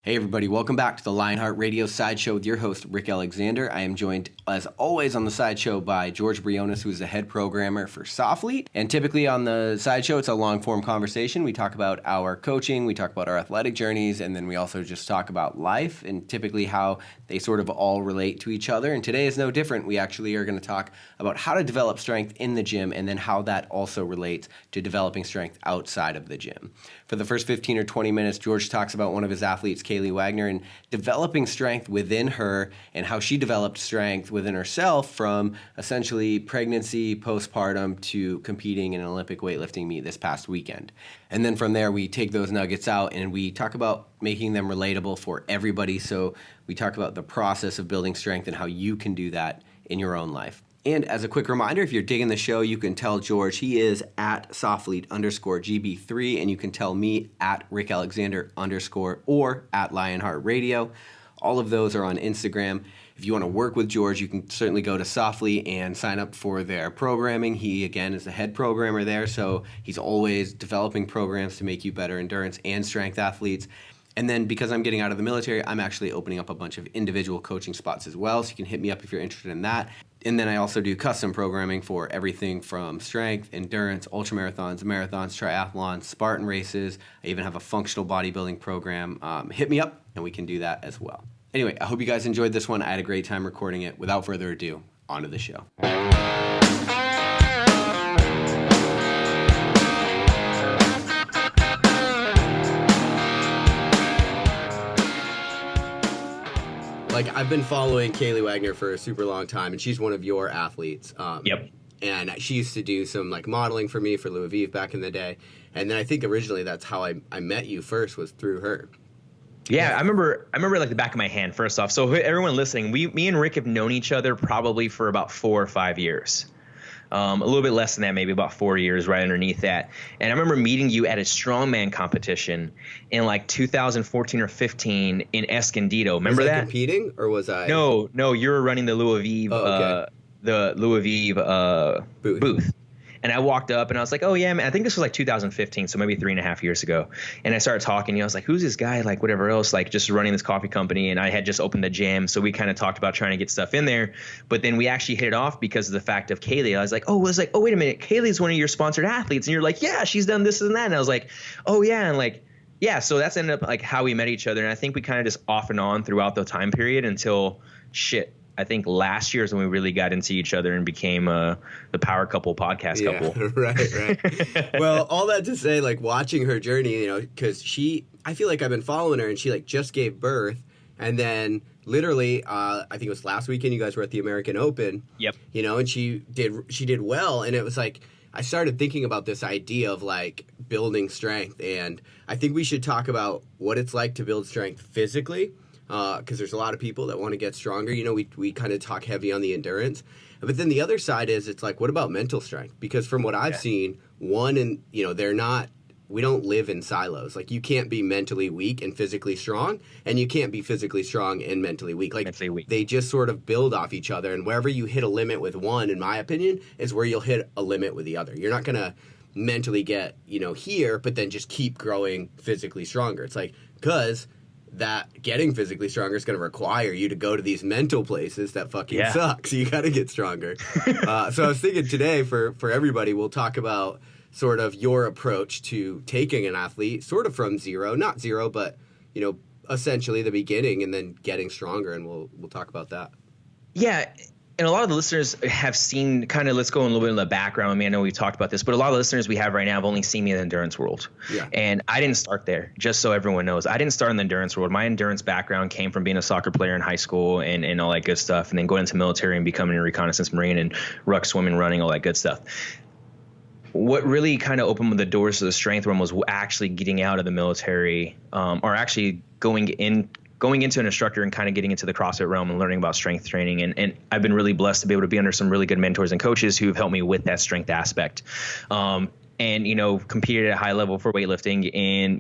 Hey everybody, welcome back to the LionHeart Radio SideShow with your host, Rick Alexander. I am joined, as always, on the SideShow by George Briones, who is the head programmer for Softly. And typically on the SideShow, it's a long-form conversation. We talk about our coaching, we talk about our athletic journeys, and then we also just talk about life and typically how they sort of all relate to each other. And today is no different. We actually are going to talk about how to develop strength in the gym and then how that also relates to developing strength outside of the gym. For the first 15 or 20 minutes, George talks about one of his athletes, Kaylee Wagner, and developing strength within her and how she developed strength within herself from essentially pregnancy, postpartum to competing in an Olympic weightlifting meet this past weekend. And then from there, we take those nuggets out and we talk about making them relatable for everybody. So we talk about the process of building strength and how you can do that in your own life. And as a quick reminder, if you're digging the show, you can tell George he is at Softlead_GB3, and you can tell me at RickAlexander_ or at LionHeart Radio. All of those are on Instagram. If you want to work with George, you can certainly go to Softly and sign up for their programming. He, again, is the head programmer there, so he's always developing programs to make you better endurance and strength athletes. And then because I'm getting out of the military, I'm actually opening up a bunch of individual coaching spots as well, so you can hit me up if you're interested in that. And then I also do custom programming for everything from strength, endurance, ultramarathons, marathons, triathlons, Spartan races. I even have a functional bodybuilding program. Hit me up and we can do that as well. Anyway, I hope you guys enjoyed this one. I had a great time recording it. Without further ado, on to the show. Like, I've been following Kaylee Wagner for a super long time, and she's one of your athletes. Yep. And she used to do some, like, modeling for me for Louis Vuitton back in the day. And then I think originally that's how I met you first, was through her. Yeah, I remember like the back of my hand, first off. So everyone listening, me and Rick have known each other probably for about 4 or 5 years. A little bit less than that, maybe about 4 years right underneath that. And I remember meeting you at a strongman competition in like 2014 or 15 in Escondido. Remember that? Competing, or was I? No, you were running the Louis Vuitton, booth. And I walked up and I was like, oh yeah, man, I think this was like 2015, so maybe 3.5 years ago. And I started talking, I was like, who's this guy? Like whatever else, like just running this coffee company. And I had just opened the gym. So we kind of talked about trying to get stuff in there. But then we actually hit it off because of the fact of Kaylee. I was like, oh, wait a minute. Kaylee's one of your sponsored athletes. And you're like, yeah, she's done this and that. And I was like, oh yeah. And like, yeah, so that's ended up like how we met each other. And I think we kind of just off and on throughout the time period until I think last year is when we really got into each other and became the Power Couple podcast couple. Right. Well, all that to say, like, watching her journey, because I feel like I've been following her, and she like just gave birth, and then literally, I think it was last weekend, you guys were at the American Open. Yep. And she did well, and it was like I started thinking about this idea of like building strength, and I think we should talk about what it's like to build strength physically. Because there's a lot of people that want to get stronger. We kind of talk heavy on the endurance. But then the other side is, it's like, what about mental strength? Because from what I've seen, we don't live in silos. Like, you can't be mentally weak and physically strong, and you can't be physically strong and mentally weak. Like, they just sort of build off each other. And wherever you hit a limit with one, in my opinion, is where you'll hit a limit with the other. You're not going to mentally get, here, but then just keep growing physically stronger. It's like, because that getting physically stronger is going to require you to go to these mental places that fucking suck. So you got to get stronger. So I was thinking today for everybody, we'll talk about sort of your approach to taking an athlete sort of from zero, not zero, but, essentially the beginning, and then getting stronger. And we'll talk about that. Yeah. And a lot of the listeners have seen let's go a little bit in the background. I mean, I know we talked about this, but a lot of the listeners we have right now have only seen me in the endurance world. Yeah. And I didn't start there, just so everyone knows. I didn't start in the endurance world. My endurance background came from being a soccer player in high school and all that good stuff, and then going into military and becoming a reconnaissance Marine and ruck swimming, running, all that good stuff. What really kind of opened the doors to the strength realm was actually getting out of the military, or actually going into an instructor and kind of getting into the CrossFit realm and learning about strength training. And I've been really blessed to be able to be under some really good mentors and coaches who have helped me with that strength aspect. And, competed at a high level for weightlifting and,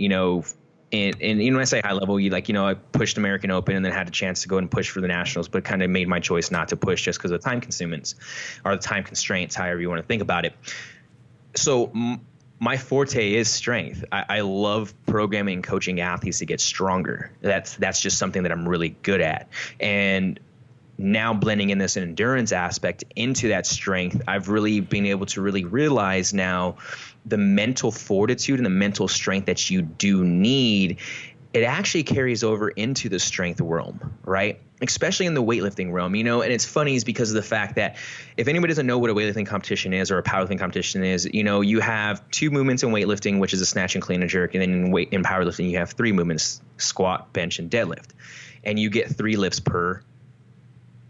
when I say high level, I pushed American Open and then had a chance to go and push for the nationals, but kind of made my choice not to push just because of the time constraints, however you want to think about it. So my forte is strength. I love programming and coaching athletes to get stronger. That's just something that I'm really good at. And now blending in this endurance aspect into that strength, I've really been able to really realize now the mental fortitude and the mental strength that you do need. It actually carries over into the strength realm, right? Especially in the weightlifting realm, and it's funny is because of the fact that if anybody doesn't know what a weightlifting competition is or a powerlifting competition is, you have two movements in weightlifting, which is a snatch and clean and jerk. And then in powerlifting, you have three movements: squat, bench, and deadlift. And you get 3 lifts per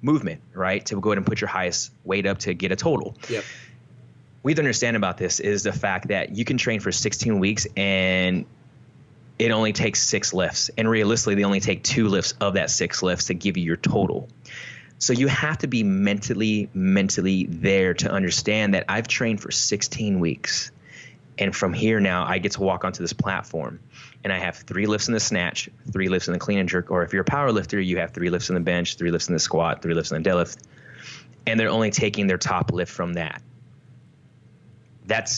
movement, right? To go ahead and put your highest weight up to get a total. Yep. What you understand about this is the fact that you can train for 16 weeks and it only takes 6 lifts. And realistically, they only take 2 lifts of that 6 lifts to give you your total. So you have to be mentally there to understand that I've trained for 16 weeks. And from here now, I get to walk onto this platform and I have 3 lifts in the snatch, 3 lifts in the clean and jerk. Or if you're a power lifter, you have 3 lifts in the bench, 3 lifts in the squat, 3 lifts in the deadlift. And they're only taking their top lift from that. That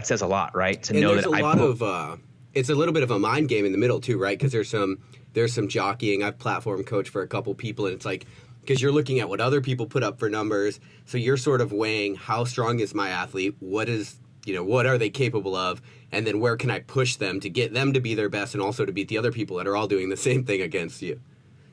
says a lot, right? To know that it's a little bit of a mind game in the middle too, right? Because there's some jockeying. I've platform coached for a couple people, and it's like, because you're looking at what other people put up for numbers, so you're sort of weighing how strong is my athlete, what are they capable of, and then where can I push them to get them to be their best and also to beat the other people that are all doing the same thing against you.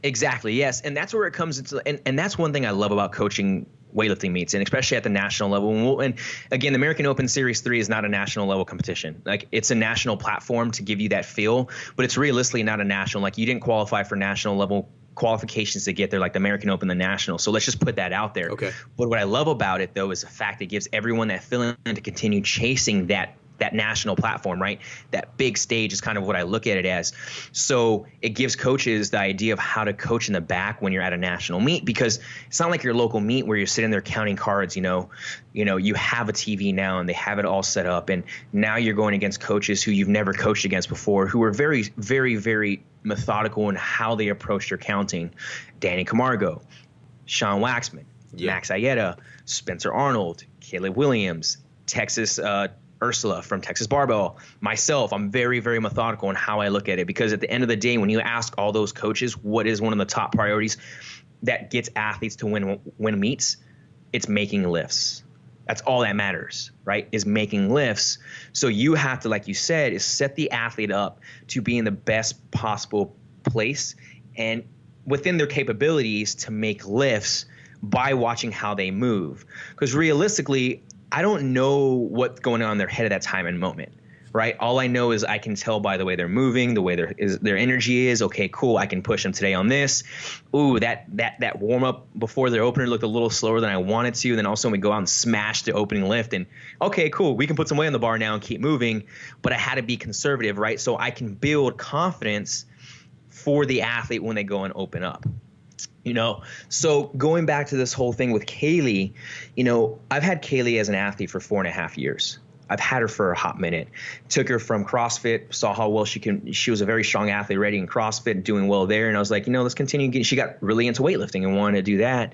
Exactly, yes. And that's where it comes into, and that's one thing I love about coaching weightlifting meets, and especially at the national level. And again, the American Open Series 3 is not a national level competition. Like, it's a national platform to give you that feel, but it's realistically not a national. Like, you didn't qualify for national level qualifications to get there, like the American Open, the national. So let's just put that out there. Okay. But what I love about it, though, is the fact it gives everyone that feeling to continue chasing that national platform, right? That big stage is kind of what I look at it as. So it gives coaches the idea of how to coach in the back when you're at a national meet, because it's not like your local meet where you're sitting there counting cards. You have a TV now and they have it all set up, and now you're going against coaches who you've never coached against before, who are very, very, very methodical in how they approach their counting. Danny Camargo, Sean Waxman, Max Ayeta, Spencer Arnold, Caleb Williams, Texas Ursula from Texas Barbell, myself. I'm very, very methodical in how I look at it, because at the end of the day, when you ask all those coaches what is one of the top priorities that gets athletes to win meets, it's making lifts. That's all that matters, right? Is making lifts. So you have to, like you said, is set the athlete up to be in the best possible place and within their capabilities to make lifts by watching how they move. Because realistically, I don't know what's going on in their head at that time and moment, right? All I know is I can tell by the way they're moving, the way their energy is. Okay, cool. I can push them today on this. Ooh, that warm up before their opener looked a little slower than I wanted to. Then also we go out and smash the opening lift, and okay, cool. We can put some weight on the bar now and keep moving. But I had to be conservative, right? So I can build confidence for the athlete when they go and open up. So going back to this whole thing with Kaylee, I've had Kaylee as an athlete for 4.5 years. I've had her for a hot minute. Took her from CrossFit, saw how well she was a very strong athlete, ready in CrossFit and doing well there. And I was like, let's continue. She got really into weightlifting and wanted to do that.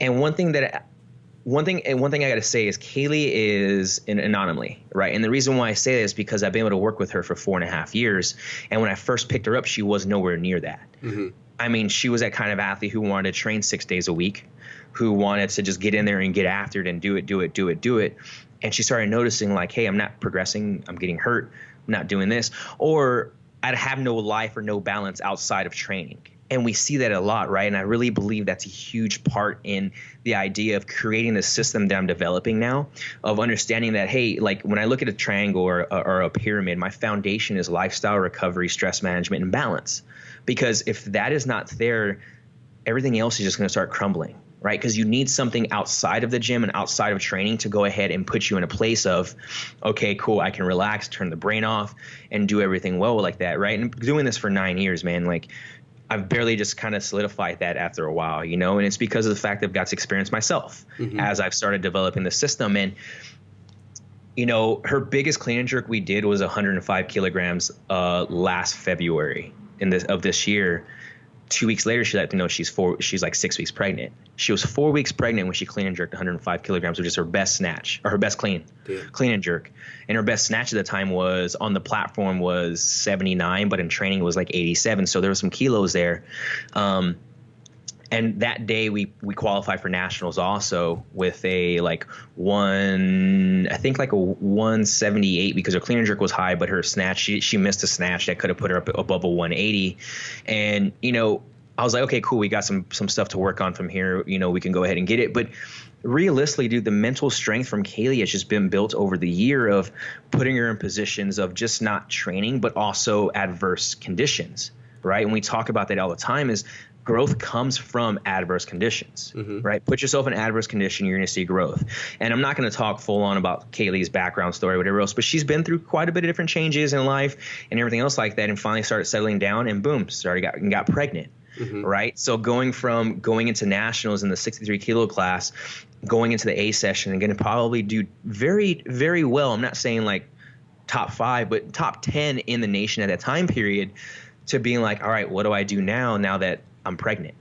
And one thing I got to say is Kaylee is an anomaly, right? And the reason why I say that is because I've been able to work with her for 4.5 years. And when I first picked her up, she was nowhere near that. Mm-hmm. I mean, she was that kind of athlete who wanted to train 6 days a week, who wanted to just get in there and get after it and do it. And she started noticing, like, hey, I'm not progressing. I'm getting hurt. I'm not doing this. Or I'd have no life or no balance outside of training. And we see that a lot, right? And I really believe that's a huge part in the idea of creating the system that I'm developing now, of understanding that, hey, like when I look at a triangle or a pyramid, my foundation is lifestyle, recovery, stress management, and balance. Because if that is not there, everything else is just going to start crumbling, right? Because you need something outside of the gym and outside of training to go ahead and put you in a place of, okay, cool, I can relax, turn the brain off, and do everything well like that, right? And doing this for 9 years, man, like I've barely just kind of solidified that after a while, and it's because of the fact that I've got to experience myself as I've started developing the system. And her biggest clean and jerk we did was 105 kilograms last February of this year. 2 weeks later, she let me know she's like 6 weeks pregnant. She was 4 weeks pregnant when she clean and jerked 105 kilograms, which is her best snatch, or her best clean and jerk. And her best snatch at the time was on the platform was 79, but in training it was like 87. So there was some kilos there. And that day we qualified for nationals also with a like 178 because her clean and jerk was high, but her snatch, she missed a snatch that could have put her up above a 180. And, you know, I was like, okay, cool. We got some stuff to work on from here. You know, we can go ahead and get it. But realistically, dude, the mental strength from Kaylee has just been built over the year of putting her in positions of just not training, but also adverse conditions, right? And we talk about that all the time is growth comes from adverse conditions, right? Put yourself in an adverse condition, you're going to see growth. And I'm not going to talk full on about Kaylee's background story, whatever else, but she's been through quite a bit of different changes in life and everything else like that, and finally started settling down, and boom, got pregnant, right? So going into nationals in the 63 kilo class, going into the A session and going to probably do very, very well. I'm not saying like top 5, but top 10 in the nation at that time period, to being like, all right, what do I do now that I'm pregnant,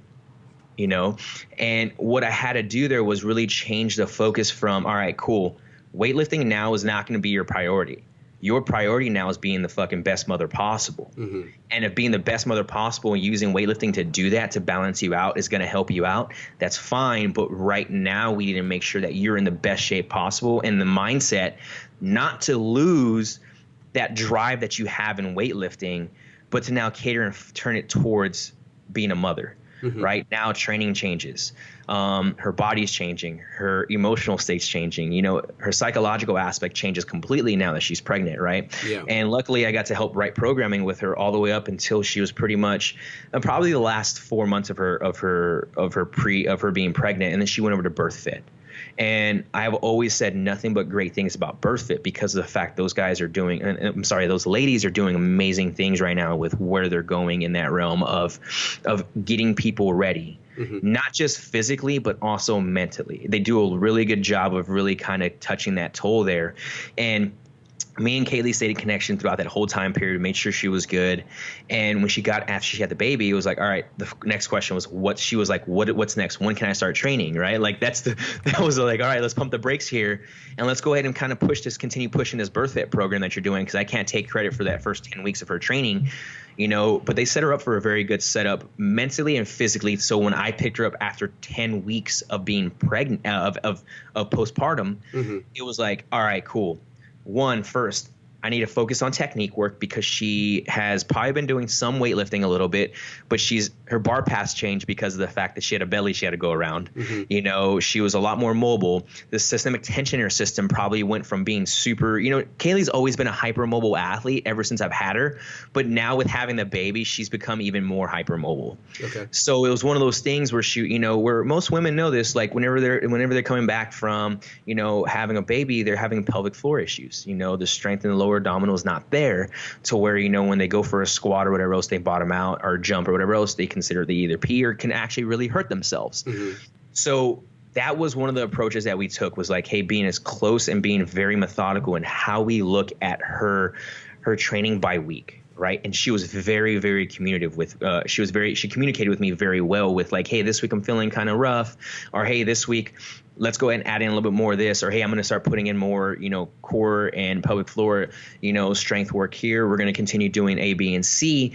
you know? And what I had to do there was really change the focus from, all right, cool, weightlifting now is not going to be your priority. Your priority now is being the fucking best mother possible. And if being the best mother possible and using weightlifting to do that, to balance you out, is going to help you out, that's fine. But right now we need to make sure that you're in the best shape possible, and the mindset not to lose that drive that you have in weightlifting, but to now cater and turn it towards being a mother. Right now, training changes. Her body's changing. Her emotional state's changing. You know, her psychological aspect changes completely now that she's pregnant. Right. Yeah. And luckily, I got to help write programming with her all the way up until she was pretty much probably the last 4 months of her being pregnant, and then she went over to BirthFit. And I've always said nothing but great things about BirthFit because of the fact those ladies are doing amazing things right now with where they're going in that realm of getting people ready, not just physically, but also mentally. They do a really good job of really kind of touching that toll there. And me and Kaylee stayed in connection throughout that whole time period, made sure she was good. And when after she had the baby, it was like, all right, the next question was what's next? When can I start training? Right? Like that was like, all right, let's pump the brakes here and let's go ahead and kind of continue pushing this BirthFit program that you're doing. Cause I can't take credit for that first 10 weeks of her training, you know, but they set her up for a very good setup mentally and physically. So when I picked her up after 10 weeks of being pregnant, of postpartum, it was like, all right, cool. First, I need to focus on technique work because she has probably been doing some weightlifting a little bit, but her bar paths changed because of the fact that she had a belly she had to go around. You know, she was a lot more mobile. The systemic tension in her system probably went from being super, you know, Kaylee's always been a hypermobile athlete ever since I've had her, but now with having the baby, she's become even more hypermobile. Okay. So it was one of those things where where most women know this, like whenever they're coming back from, you know, having a baby, they're having pelvic floor issues. You know, the strength in the lower abdominal is not there to where, you know, when they go for a squat or whatever else, they bottom out, or jump or whatever else, they consider they either pee or can actually really hurt themselves. So that was one of the approaches that we took, was like, hey, being as close and being very methodical in how we look at her training by week. Right. And she was very, very communicative with, she communicated with me very well with like, hey, this week I'm feeling kind of rough, or hey, this week let's go ahead and add in a little bit more of this, or hey, I'm going to start putting in more, you know, core and pelvic floor, you know, strength work here. We're going to continue doing A, B, and C.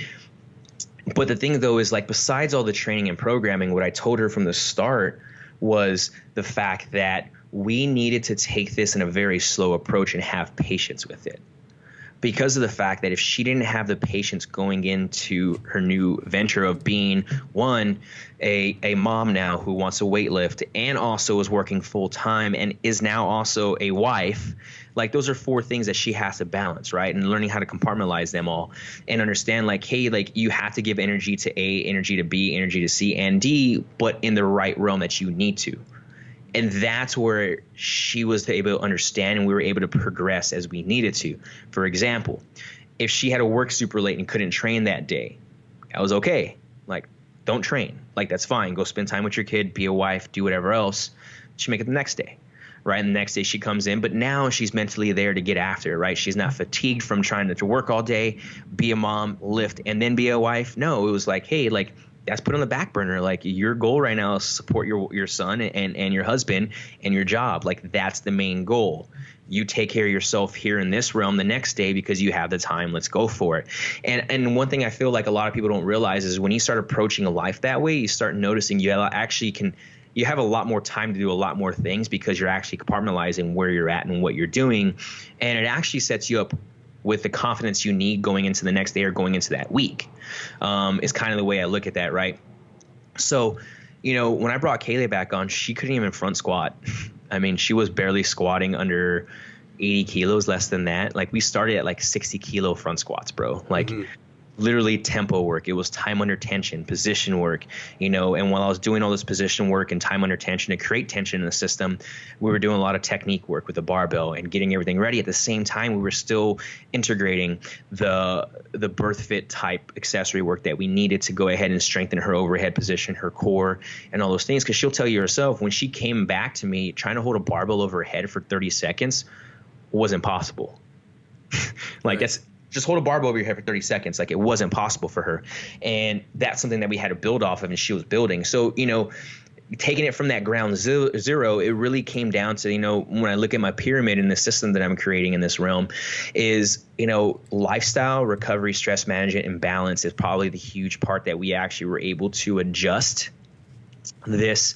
But the thing though is, like, besides all the training and programming, what I told her from the start was the fact that we needed to take this in a very slow approach and have patience with it. Because of the fact that if she didn't have the patience going into her new venture of being, one, a mom now who wants to weightlift and also is working full time and is now also a wife, like those are 4 things that she has to balance, right? And learning how to compartmentalize them all and understand, like, hey, like, you have to give energy to A, energy to B, energy to C and D, but in the right realm that you need to. And that's where she was able to understand, and we were able to progress as we needed to. For example, if she had to work super late and couldn't train that day, that was okay. Like, don't train. Like, that's fine. Go spend time with your kid, be a wife, do whatever else. She make it the next day, right? And the next day she comes in, but now she's mentally there to get after it, right? She's not fatigued from trying to work all day, be a mom, lift, and then be a wife. No, it was like, hey, like, that's put on the back burner. Like, your goal right now is to support your son and your husband and your job. Like, that's the main goal. You take care of yourself here in this realm the next day because you have the time. Let's go for it. And one thing I feel like a lot of people don't realize is when you start approaching life that way, you start noticing you have a lot more time to do a lot more things because you're actually compartmentalizing where you're at and what you're doing. And it actually sets you up with the confidence you need going into the next day or going into that week. Is kind of the way I look at that, right? So, when I brought Kaylee back on, she couldn't even front squat. I mean, she was barely squatting under 80 kilos, less than that. Like, we started at like 60 kilo front squats, bro. Like, literally tempo work. It was time under tension, position work, and while I was doing all this position work and time under tension to create tension in the system, we were doing a lot of technique work with the barbell and getting everything ready. At the same time, we were still integrating the birth fit type accessory work that we needed to go ahead and strengthen her overhead position, her core, and all those things. Because she'll tell you herself, when she came back to me, trying to hold a barbell over her head for 30 seconds was impossible. Like, that's just hold a barbell over your head for 30 seconds. Like, it wasn't possible for her. And that's something that we had to build off of, and she was building. So, taking it from that ground zero, it really came down to, when I look at my pyramid and the system that I'm creating in this realm is, lifestyle, recovery, stress management, and balance is probably the huge part that we actually were able to adjust this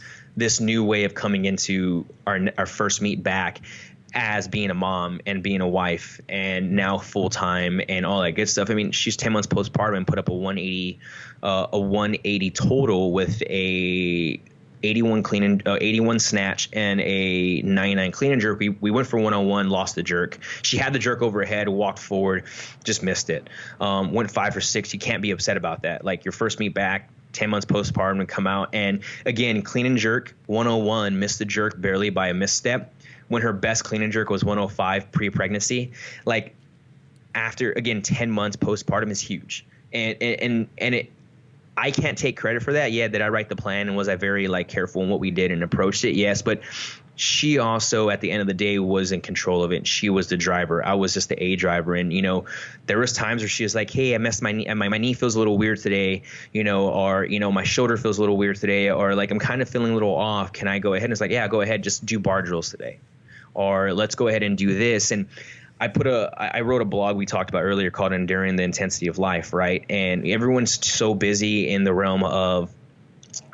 new way of coming into our first meet back as being a mom and being a wife and now full time and all that good stuff. I mean, she's 10 months postpartum and put up a 180 total with a 81 snatch and a 99 clean and jerk. We went for 101, lost the jerk. She had the jerk over her head, walked forward, just missed it. Went 5 for 6. You can't be upset about that. Like, your first meet back, 10 months postpartum, and come out and again, clean and jerk 101, missed the jerk barely by a misstep. When her best clean and jerk was 105 pre-pregnancy. Like, after, again, 10 months postpartum is huge. And I can't take credit for that. Yeah, did I write the plan and was I very careful in what we did and approached it? Yes, but she also at the end of the day was in control of it. She was the driver. I was just the A driver. And there was times where she was like, hey, I messed my knee. My knee feels a little weird today, or my shoulder feels a little weird today, or I'm kind of feeling a little off. Can I go ahead? And it's like, yeah, go ahead, just do bar drills today. Or let's go ahead and do this. And I wrote a blog we talked about earlier called Enduring the Intensity of Life, right? And everyone's so busy in the realm of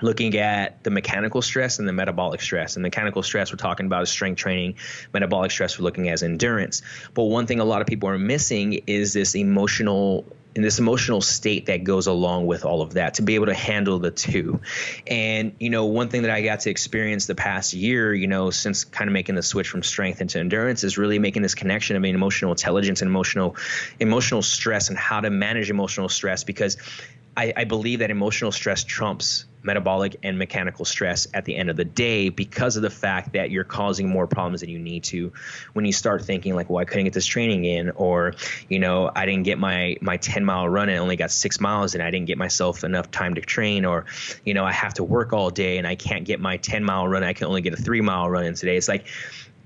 looking at the mechanical stress and the metabolic stress. And mechanical stress we're talking about is strength training. Metabolic stress we're looking at as endurance. But one thing a lot of people are missing is this emotional state that goes along with all of that, to be able to handle the two. And, one thing that I got to experience the past year, since kind of making the switch from strength into endurance, is really making this connection of emotional intelligence and emotional stress and how to manage emotional stress, because I believe that emotional stress trumps metabolic and mechanical stress at the end of the day, because of the fact that you're causing more problems than you need to when you start thinking like, well, I couldn't get this training in, or, I didn't get my 10-mile run and I only got 6 miles and I didn't get myself enough time to train, or, I have to work all day and I can't get my 10-mile run. I can only get a 3-mile run in today. It's like,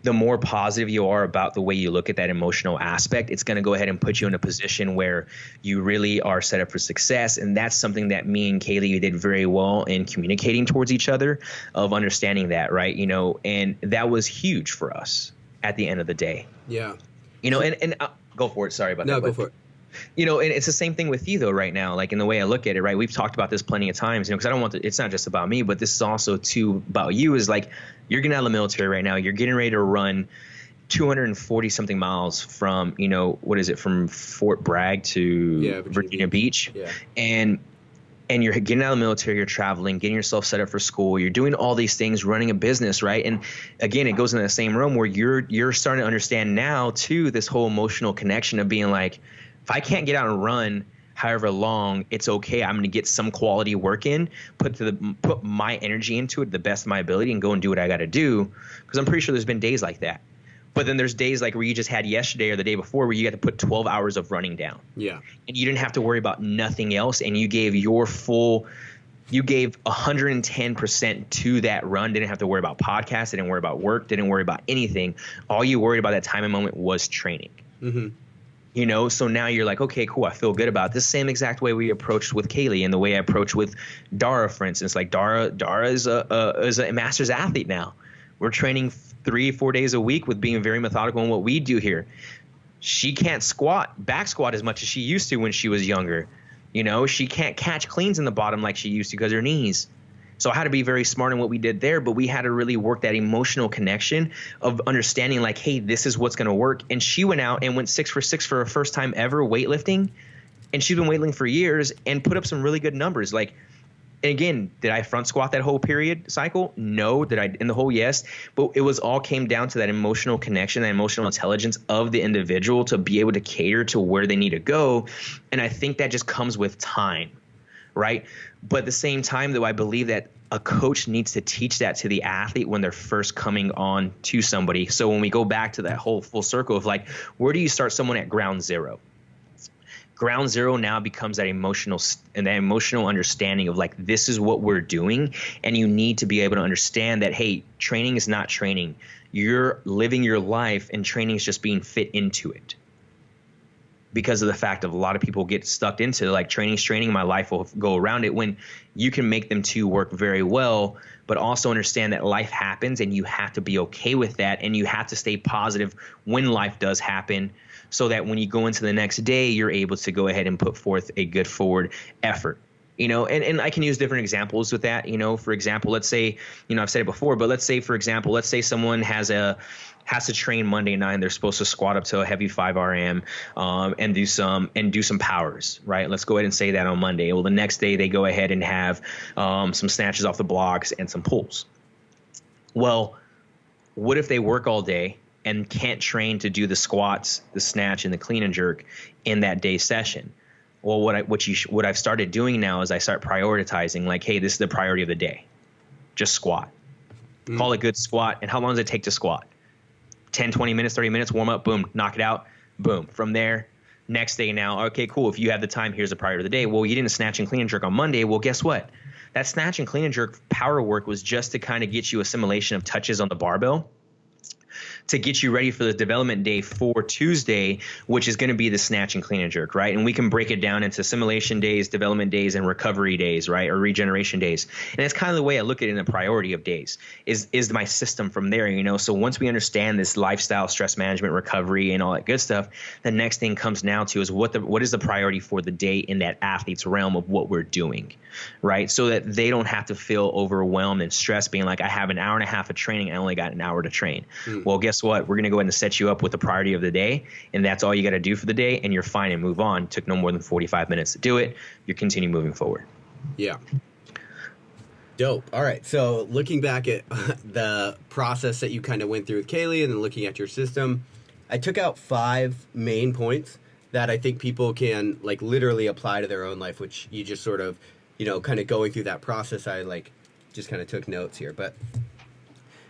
the more positive you are about the way you look at that emotional aspect, it's going to go ahead and put you in a position where you really are set up for success. And that's something that me and Kaylee did very well in communicating towards each other, of understanding that, right? And that was huge for us at the end of the day. Yeah. And go for it. Sorry about that. No, go for it. And it's the same thing with you though right now, like in the way I look at it, right? We've talked about this plenty of times, because I don't want it's not just about me, but this is also too about you, is like, you're getting out of the military right now. You're getting ready to run 240 something miles from, from Fort Bragg to Virginia Beach. Yeah. And you're getting out of the military, you're traveling, getting yourself set up for school, you're doing all these things, running a business, right? And again, it goes in the same realm where you're starting to understand now too, this whole emotional connection of being like, if I can't get out and run however long, it's okay. I'm going to get some quality work in, put my energy into it, the best of my ability, and go and do what I got to do. Because I'm pretty sure there's been days like that. But then there's days like where you just had yesterday or the day before where you had to put 12 hours of running down. Yeah. And you didn't have to worry about nothing else. And you gave you gave 110% to that run. Didn't have to worry about podcasts. Didn't worry about work. Didn't worry about anything. All you worried about that time and moment was training. Mm-hmm. You know, so now you're like, okay, cool. I feel good about this. Same exact way we approached with Kaylee and the way I approach with Dara, for instance. Like Dara is a master's athlete now. We're training 3-4 days a week with being very methodical in what we do here. She can't back squat as much as she used to when she was younger. You know, she can't catch cleans in the bottom like she used to because her knees. So I had to be very smart in what we did there, but we had to really work that emotional connection of understanding like, hey, this is what's going to work. And she went out and went 6 for 6 for her first time ever weightlifting. And she's been weightlifting for years and put up some really good numbers. Like, and again, did I front squat that whole period cycle? No. Did I in the whole? Yes. But it was all came down to that emotional connection, that emotional intelligence of the individual to be able to cater to where they need to go. And I think that just comes with time. Right. But at the same time, though, I believe that a coach needs to teach that to the athlete when they're first coming on to somebody. So when we go back to that whole full circle of like, where do you start someone at ground zero? Ground zero now becomes that emotional understanding of like, this is what we're doing. And you need to be able to understand that, hey, training is not training. You're living your life and training is just being fit into it. Because of the fact of a lot of people get stuck into like training's training, my life will go around it, when you can make them two work very well, but also understand that life happens and you have to be okay with that. And you have to stay positive when life does happen so that when you go into the next day, you're able to go ahead and put forth a good forward effort. You know, and I can use different examples with that. You know, for example, let's say, you know, I've said it before, but let's say, for example, let's say someone has to train Monday night and they're supposed to squat up to a heavy 5 RM and do some powers, right? Let's go ahead and say that on Monday. Well, the next day they go ahead and have some snatches off the blocks and some pulls. Well, what if they work all day and can't train to do the squats, the snatch, and the clean and jerk in that day session? Well, what I've started doing now is I start prioritizing like, hey, this is the priority of the day. Just squat. Call it good squat. And how long does it take to squat? 10, 20 minutes, 30 minutes, warm up, boom, knock it out, boom. From there, next day now, okay, cool. If you have the time, here's the priority of the day. Well, you didn't snatch and clean and jerk on Monday. Well, guess what? That snatch and clean and jerk power work was just to kind of get you assimilation of touches on the barbell to get you ready for the development day for Tuesday, which is going to be the snatch and clean and jerk, right? And we can break it down into simulation days, development days, and recovery days, right? Or regeneration days. And that's kind of the way I look at it in the priority of days is my system from there, you know? So once we understand this lifestyle, stress management, recovery, and all that good stuff, the next thing comes now to is what is the priority for the day in that athlete's realm of what we're doing, right? So that they don't have to feel overwhelmed and stressed being like, I have an hour and a half of training. I only got an hour to train. Well, guess what? We're going to go ahead and set you up with the priority of the day, and that's all you got to do for the day, and you're fine and move on. Took no more than 45 minutes to do it. You continue moving forward. Yeah. Dope. All right. So looking back at the process that you kind of went through with Kaylee and then looking at your system, I took out 5 main points that I think people can like literally apply to their own life, which you just sort of, you know, kind of going through that process. I like just kind of took notes here, but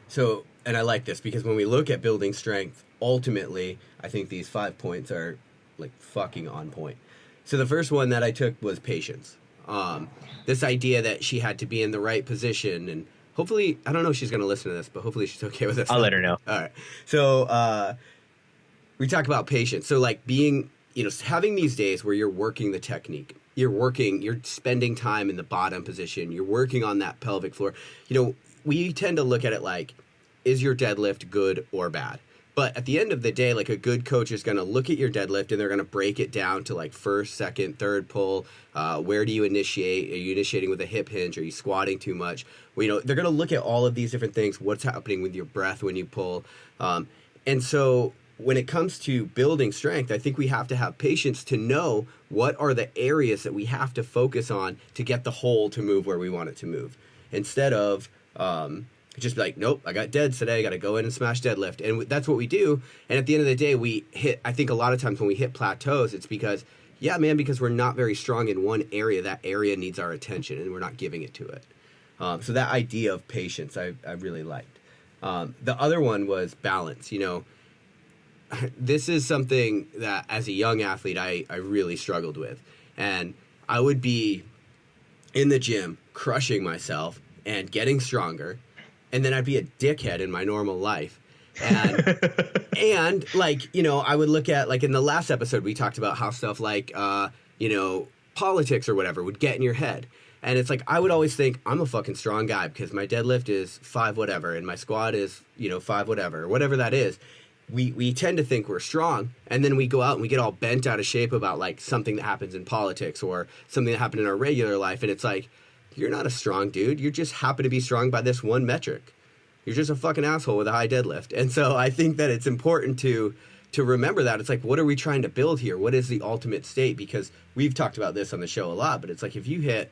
so, and I like this because when we look at building strength, ultimately, I think these 5 points are like fucking on point. So the first one that I took was patience. This idea that she had to be in the right position, and hopefully, I don't know if she's going to listen to this, but hopefully she's okay with this. I'll let her know. All right. So we talk about patience. So like being, you know, having these days where you're working the technique, you're spending time in the bottom position, you're working on that pelvic floor. You know, we tend to look at it like, is your deadlift good or bad? But at the end of the day, like a good coach is going to look at your deadlift and they're going to break it down to like first, second, third pull. Where do you initiate? Are you initiating with a hip hinge? Are you squatting too much? Well, you know, they're going to look at all of these different things. What's happening with your breath when you pull? And so when it comes to building strength, I think we have to have patience to know what are the areas that we have to focus on to get the whole to move where we want it to move. Instead of just be like, nope, I got deads today, I got to go in and smash deadlift. And that's what we do. And at the end of the day, I think a lot of times when we hit plateaus, it's because we're not very strong in one area. That area needs our attention and we're not giving it to it. So that idea of patience, I really liked. The other one was balance. You know, this is something that as a young athlete, I really struggled with. And I would be in the gym crushing myself and getting stronger. And then I'd be a dickhead in my normal life. And like, you know, I would look at, like, in the last episode, we talked about how stuff like, you know, politics or whatever would get in your head. And it's like, I would always think I'm a fucking strong guy because my deadlift is 5 whatever and my squat is, you know, 5 whatever that is. We tend to think we're strong, and then we go out and we get all bent out of shape about like something that happens in politics or something that happened in our regular life. And it's like, you're not a strong dude. You just happen to be strong by this one metric. You're just a fucking asshole with a high deadlift. And so I think that it's important to remember that. It's like, what are we trying to build here? What is the ultimate state? Because we've talked about this on the show a lot, but it's like, if you hit,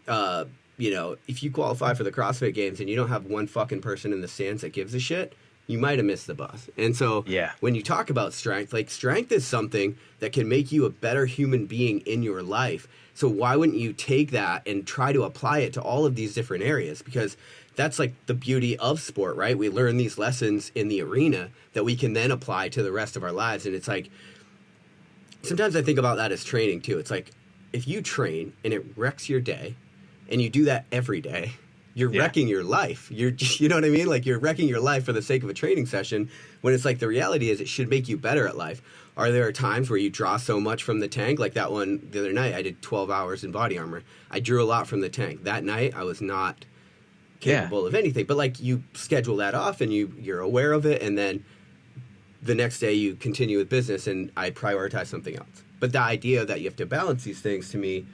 you know, if you qualify for the CrossFit Games and you don't have one fucking person in the stands that gives a shit, you might have missed the bus. And so when you talk about strength, like, strength is something that can make you a better human being in your life. So why wouldn't you take that and try to apply it to all of these different areas? Because that's like the beauty of sport, right? We learn these lessons in the arena that we can then apply to the rest of our lives. And it's like, sometimes I think about that as training too. It's like, if you train and it wrecks your day and you do that every day, you're wrecking your life. You know what I mean? Like, you're wrecking your life for the sake of a training session, when it's like, the reality is it should make you better at life. Are there times where you draw so much from the tank? Like that one the other night, I did 12 hours in body armor. I drew a lot from the tank. That night, I was not capable of anything. But like, you schedule that off and you're aware of it, and then the next day you continue with business, and I prioritize something else. But the idea that you have to balance these things, to me,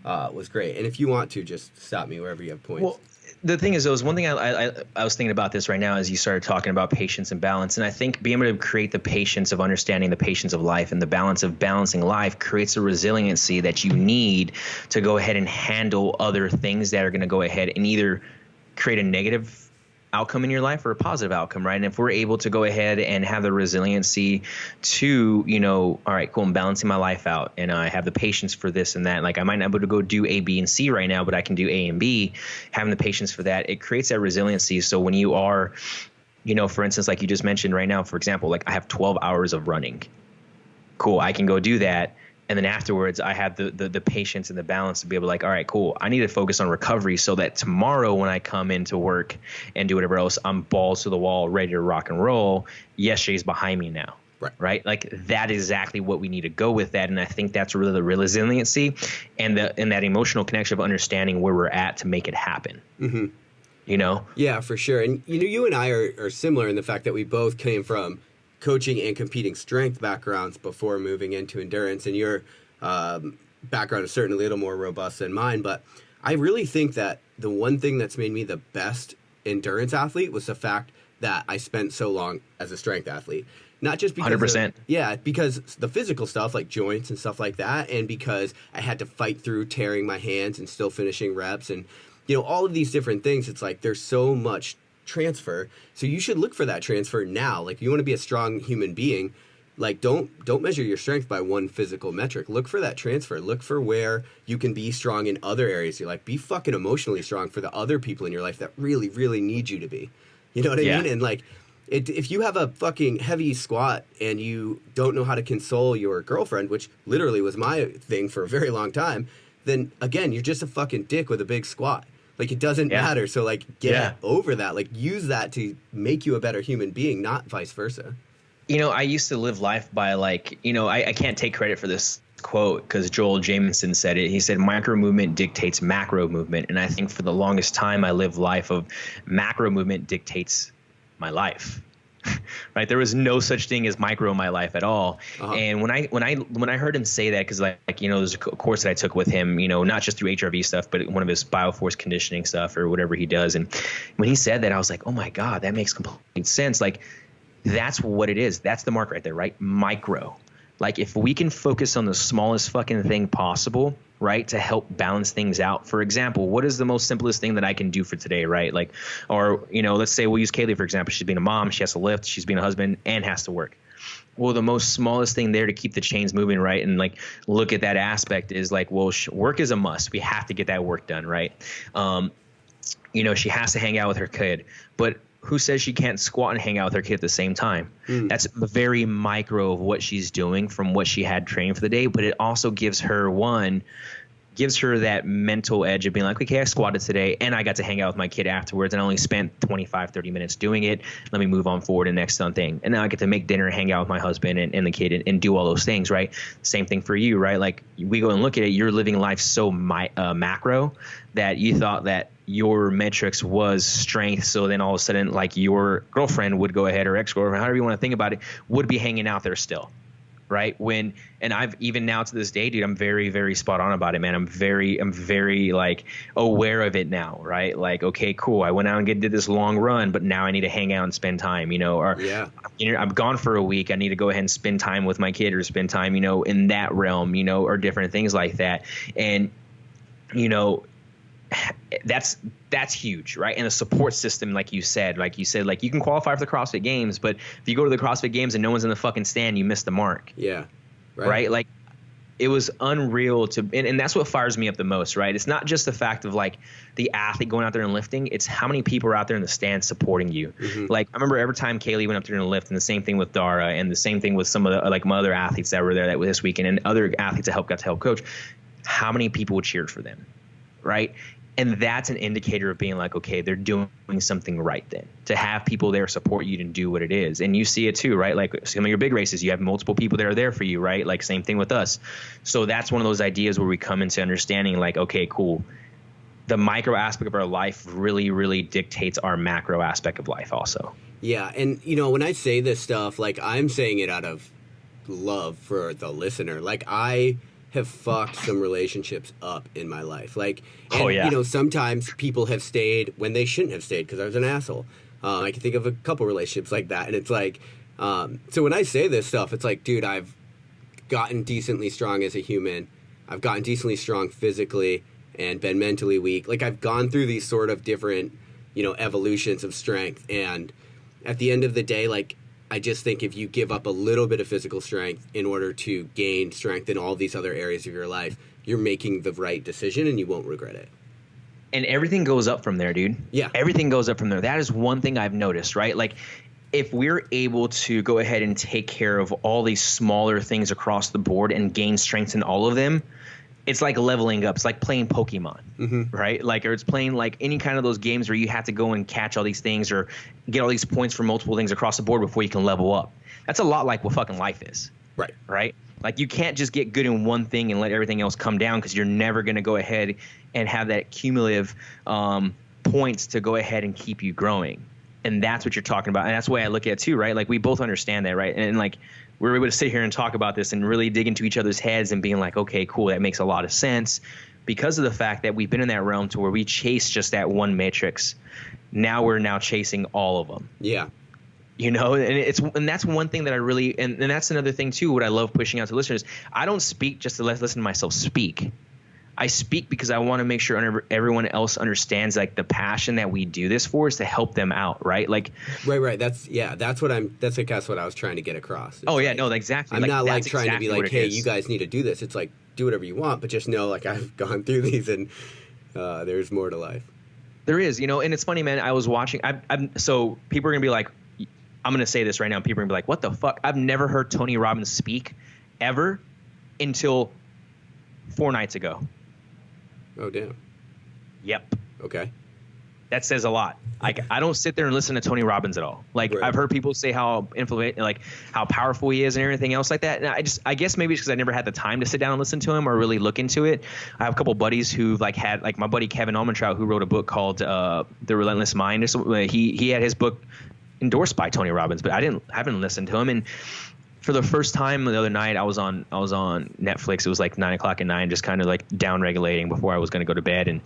was great. And if you want to, just stop me wherever you have points. Well, the thing is, though, is one thing I was thinking about this right now as you started talking about patience and balance. And I think being able to create the patience of understanding the patience of life and the balance of balancing life creates a resiliency that you need to go ahead and handle other things that are going to go ahead and either create a negative outcome in your life or a positive outcome, right? And if we're able to go ahead and have the resiliency to, you know, all right, cool, I'm balancing my life out and I have the patience for this and that. Like, I might not be able to go do A, B, and C right now, but I can do A and B. Having the patience for that, it creates that resiliency. So when you are, you know, for instance, like you just mentioned right now, for example, like I have 12 hours of running. Cool, I can go do that. And then afterwards, I have the patience and the balance to be able to, like, all right, cool, I need to focus on recovery so that tomorrow when I come into work and do whatever else, I'm balls to the wall, ready to rock and roll. Yesterday's behind me now. Right. Like, that is exactly what we need to go with that. And I think that's really the resiliency and that emotional connection of understanding where we're at to make it happen. Mm-hmm. You know? Yeah, for sure. And, you know, you and I are similar in the fact that we both came from coaching and competing strength backgrounds before moving into endurance, and your background is certainly a little more robust than mine. But I really think that the one thing that's made me the best endurance athlete was the fact that I spent so long as a strength athlete. Not just because 100%. Because the physical stuff like joints and stuff like that, and because I had to fight through tearing my hands and still finishing reps, and, you know, all of these different things. It's like, there's so much transfer, so you should look for that transfer now. Like, you want to be a strong human being, like, don't measure your strength by one physical metric. Look for that transfer. Look for where you can be strong in other areas. You're like, be fucking emotionally strong for the other people in your life that really, really need you to be. You know what I mean? And like, if you have a fucking heavy squat and you don't know how to console your girlfriend, which literally was my thing for a very long time, then again, you're just a fucking dick with a big squat. Like, it doesn't matter. So, like, get over that. Like, use that to make you a better human being, not vice versa. You know, I used to live life by, like, you know, I can't take credit for this quote because Joel Jamieson said it. He said, micro movement dictates macro movement. And I think for the longest time, I lived life of macro movement dictates my life. Right, there was no such thing as micro in my life at all. And when I heard him say that, because like you know, there's a course that I took with him, you know, not just through HRV stuff, but one of his bioforce conditioning stuff or whatever he does. And when he said that, I was like, oh my God, that makes complete sense. Like, that's what it is. That's the mark right there, right? Micro. Like, if we can focus on the smallest fucking thing possible, right, to help balance things out. For example, what is the most simplest thing that I can do for today, right? Like, or, you know, let's say we'll use Kaylee, for example. She's being a mom, she has to lift, she's being a husband, and has to work. Well, the most smallest thing there to keep the chains moving, right, and like look at that aspect is like, well, work is a must. We have to get that work done, right? You know, she has to hang out with her kid, but who says she can't squat and hang out with her kid at the same time? That's very micro of what she's doing from what she had trained for the day, but it also gives her gives her that mental edge of being like, okay, I squatted today and I got to hang out with my kid afterwards and I only spent 25, 30 minutes doing it. Let me move on forward to the next thing. And now I get to make dinner, hang out with my husband and the kid and do all those things, right? Same thing for you, right? Like we go and look at it, you're living life so macro that you thought that your metrics was strength. So then all of a sudden, like your girlfriend would go ahead, or ex-girlfriend, however you want to think about it, would be hanging out there still. Right. And I've even now to this day, dude, I'm very, very spot on about it, man. I'm very like aware of it now. Right. Like, OK, cool. I went out and did this long run, but now I need to hang out and spend time, or I'm gone for a week. I need to go ahead and spend time with my kid or spend time, in that realm, or different things like that. And, that's huge, right? And the support system, like you said, like you can qualify for the CrossFit Games, but if you go to the CrossFit Games and no one's in the fucking stand, you miss the mark. Yeah. Right? Like it was unreal and that's what fires me up the most, right? It's not just the fact of like the athlete going out there and lifting, it's how many people are out there in the stand supporting you. Mm-hmm. Like I remember every time Kaylee went up there and lift, and the same thing with Dara, and the same thing with some of the, like my other athletes that were there this weekend, and other athletes that got to help coach, how many people cheered for them, right? And that's an indicator of being like, okay, they're doing something right then. To have people there support you to do what it is. And you see it too, right? Like some of your big races, you have multiple people that are there for you, right? Like same thing with us. So that's one of those ideas where we come into understanding like, okay, cool. The micro aspect of our life really, really dictates our macro aspect of life also. Yeah. And, when I say this stuff, like I'm saying it out of love for the listener. Like I have fucked some relationships up in my life. Like, and, sometimes people have stayed when they shouldn't have stayed because I was an asshole. I can think of a couple relationships like that. And it's like, so when I say this stuff, it's like, dude, I've gotten decently strong as a human. I've gotten decently strong physically and been mentally weak. Like I've gone through these sort of different, evolutions of strength. And at the end of the day, like, I just think if you give up a little bit of physical strength in order to gain strength in all these other areas of your life, you're making the right decision and you won't regret it. And everything goes up from there, dude. Yeah. Everything goes up from there. That is one thing I've noticed, right? Like if we're able to go ahead and take care of all these smaller things across the board and gain strength in all of them, it's like leveling up. It's like playing Pokemon, right? Like, or it's playing like any kind of those games where you have to go and catch all these things or get all these points for multiple things across the board before you can level up. That's a lot like what fucking life is. Right. Right. Like you can't just get good in one thing and let everything else come down because you're never going to go ahead and have that cumulative points to go ahead and keep you growing. And that's what you're talking about. And that's the way I look at it too, right? Like we both understand that, right? And like we're able to sit here and talk about this and really dig into each other's heads and being like, okay, cool, that makes a lot of sense because of the fact that we've been in that realm to where we chase just that one matrix. Now we're chasing all of them. Yeah. And that's one thing that I really, and that's another thing too, what I love pushing out to listeners. I don't speak just to listen to myself speak. I speak because I want to make sure everyone else understands like the passion that we do this for is to help them out, right? Like, right. That's what I was trying to get across. It's exactly. I'm like, not like trying exactly to be like, hey, you guys need to do this. It's like, do whatever you want, but just know like I've gone through these and there's more to life. There is, and it's funny, man. I was watching. So people are gonna be like, I'm gonna say this right now. People are gonna be like, what the fuck? I've never heard Tony Robbins speak ever until 4 nights ago. Oh, damn. Yep. Okay. That says a lot. I don't sit there and listen to Tony Robbins at all. Like right. I've heard people say how how powerful he is and everything else like that. And I guess maybe it's because I never had the time to sit down and listen to him or really look into it. I have a couple buddies who had my buddy Kevin Almentrout who wrote a book called The Relentless Mind. He had his book endorsed by Tony Robbins, but I haven't listened to him. And for the first time the other night, I was on Netflix. It was like 9:00 at night, just kind of like down regulating before I was going to go to bed. And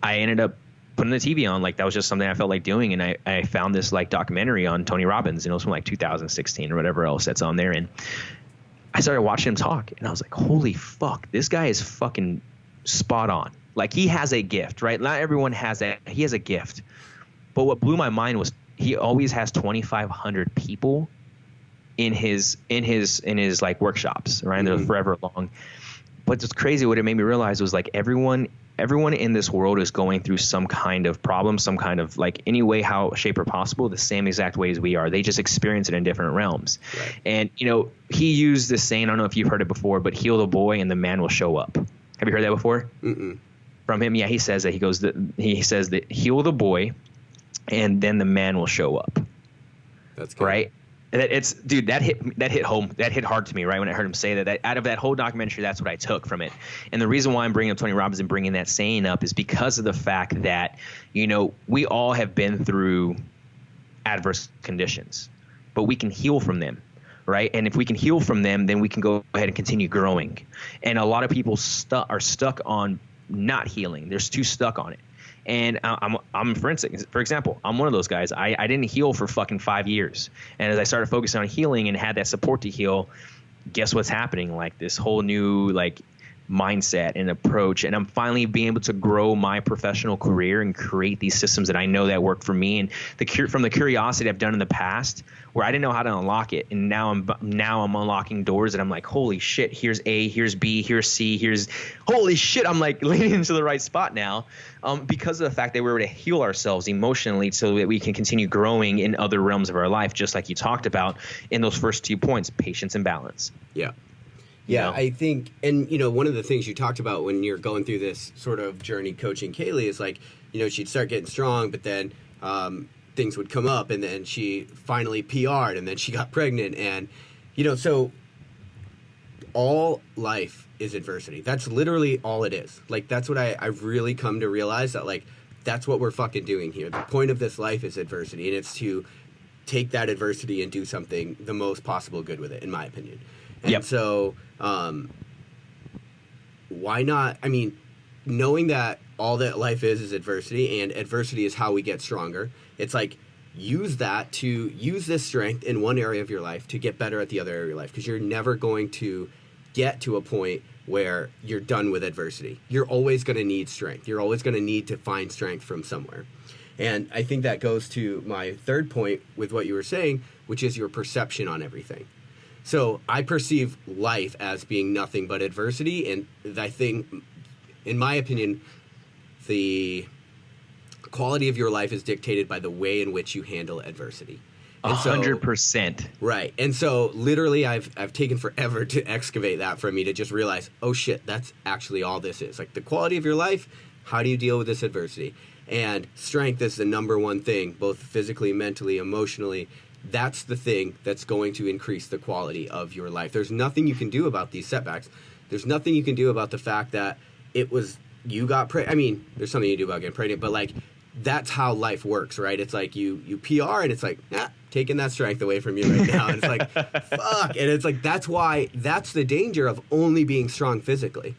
I ended up putting the TV on. Like that was just something I felt like doing. And I found this like documentary on Tony Robbins, and it was from like 2016 or whatever else that's on there. And I started watching him talk, and I was like, holy fuck, this guy is fucking spot on. Like he has a gift, right? Not everyone has that. He has a gift. But what blew my mind was he always has 2,500 people in his like workshops, right? And they're forever long. But it's crazy. What it made me realize was like everyone in this world is going through some kind of problem, some kind of like any way, how, shape, or possible, the same exact way as we are. They just experience it in different realms. Right. And he used this saying, I don't know if you've heard it before, but heal the boy and the man will show up. Have you heard that before? Mm-mm. From him? Yeah, he says that. He says that heal the boy, and then the man will show up. That's good. Right? Dude, that hit home. That hit hard to me, right, when I heard him say that. Out of that whole documentary, that's what I took from it. And the reason why I'm bringing up Tony Robbins and bringing that saying up is because of the fact that, we all have been through adverse conditions, but we can heal from them, right? And if we can heal from them, then we can go ahead and continue growing. And a lot of people are stuck on not healing. They're too stuck on it. And I'm for example, I'm one of those guys. I didn't heal for fucking 5 years. And as I started focusing on healing and had that support to heal, guess what's happening? Like this whole new mindset and approach. And I'm finally being able to grow my professional career and create these systems that I know that work for me. And from the curiosity I've done in the past where I didn't know how to unlock it. And now I'm unlocking doors that I'm like, holy shit, here's A, here's B, here's C, holy shit. I'm like leaning into the right spot now because of the fact that we're able to heal ourselves emotionally so that we can continue growing in other realms of our life, just like you talked about in those first 2 points, patience and balance. Yeah. Yeah, I think, and one of the things you talked about when you're going through this sort of journey coaching Kaylee is she'd start getting strong, but then things would come up, and then she finally PR'd, and then she got pregnant, and so all life is adversity. That's literally all it is. That's what I've really come to realize, that that's what we're fucking doing here. The point of this life is adversity, and it's to take that adversity and do something the most possible good with it, in my opinion. And so, why not? I mean, knowing that all that life is adversity, and adversity is how we get stronger. It's use this strength in one area of your life to get better at the other area of your life, because you're never going to get to a point where you're done with adversity. You're always going to need strength. You're always going to need to find strength from somewhere. And I think that goes to my third point with what you were saying, which is your perception on everything. So I perceive life as being nothing but adversity, and I think, in my opinion, the quality of your life is dictated by the way in which you handle adversity. 100%. Right. And so literally I've taken forever to excavate that for me to just realize, oh shit, that's actually all this is. The quality of your life, how do you deal with this adversity? And strength is the number one thing, both physically, mentally, emotionally. That's the thing that's going to increase the quality of your life. There's nothing you can do about these setbacks. There's nothing you can do about the fact that you got pregnant. I mean, there's something you do about getting pregnant, but that's how life works, right? It's you PR, and it's taking that strength away from you right now. And it's fuck. And it's that's the danger of only being strong physically.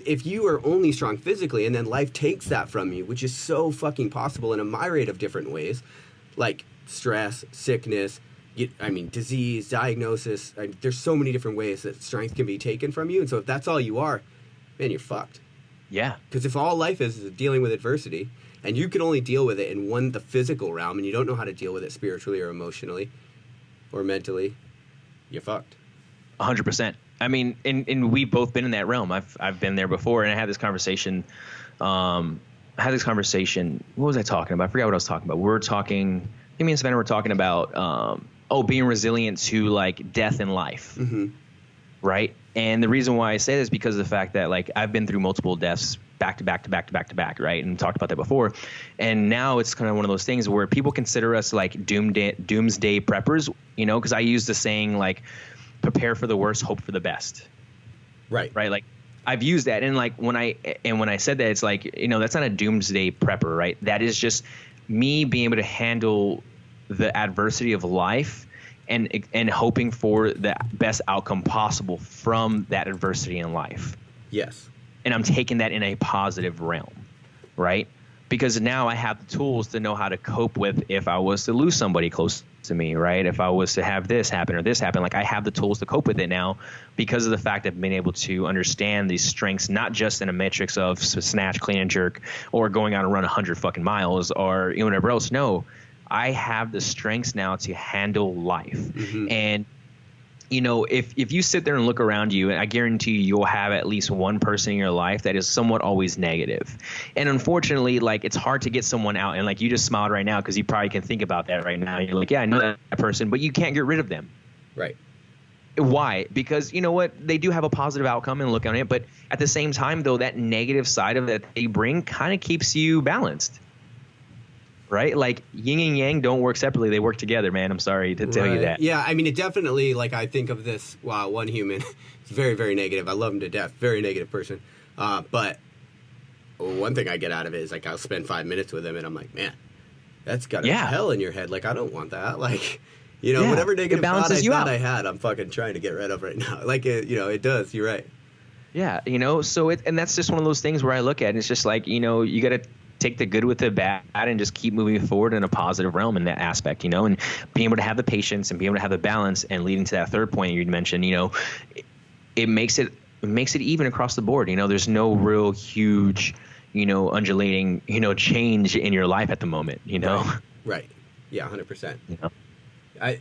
If you are only strong physically and then life takes that from you, which is so fucking possible in a myriad of different ways, stress, sickness, disease, diagnosis. There's so many different ways that strength can be taken from you. And so if that's all you are, man, you're fucked. Yeah. Because if all life is dealing with adversity, and you can only deal with it in the physical realm, and you don't know how to deal with it spiritually or emotionally or mentally, you're fucked. 100%. I mean, and we've both been in that realm. I've been there before, and I had this conversation. What was I talking about? I forgot what I was talking about. Me and Savannah were talking about being resilient to death in life, right? And the reason why I say this is because of the fact that I've been through multiple deaths back to back to back to back to back, right? And talked about that before. And now it's kind of one of those things where people consider us doomsday preppers, because I use the saying prepare for the worst, hope for the best. Right. I've used that, and when I said that, it's that's not a doomsday prepper, right? That is just me being able to handle the adversity of life and hoping for the best outcome possible from that adversity in life. Yes. And I'm taking that in a positive realm, right? Because now I have the tools to know how to cope with if I was to lose somebody close to me, right? If I was to have this happen or this happen, I have the tools to cope with it now because of the fact I've been able to understand these strengths, not just in a matrix of snatch, clean, and jerk, or going out and run 100 fucking miles or whatever else. No, I have the strengths now to handle life. Mm-hmm. And if you sit there and look around you, and I guarantee you'll have at least one person in your life that is somewhat always negative. And unfortunately, it's hard to get someone out. And you just smiled right now because you probably can think about that right now. You're yeah, I know that person, but you can't get rid of them. Right. Why? Because you know what? They do have a positive outcome and look on it, but at the same time, though, that negative side of that they bring kind of keeps you balanced, right? Like yin and yang don't work separately; they work together, man. I'm sorry to tell you that. Yeah, I mean, it definitely, like, I think of this, wow, one human, it's very, very negative. I love him to death. Very negative person. But one thing I get out of it is, like, I'll spend 5 minutes with him, and I'm like, man, that's got hell in your head. Like, I don't want that. Like, you know, whatever negative thought I had, I'm fucking trying to get rid of right now. Like, you know, it does. You're right. Yeah, you know, so and that's just one of those things where I look at it, it's just like, you know, you got to take the good with the bad and just keep moving forward in a positive realm in that aspect, you know, and being able to have the patience and being able to have the balance, and leading to that third point you mentioned, you know, it makes it even across the board. You know, there's no real huge, you know, undulating, you know, change in your life at the moment, you know? Right. Yeah, 100%. You know?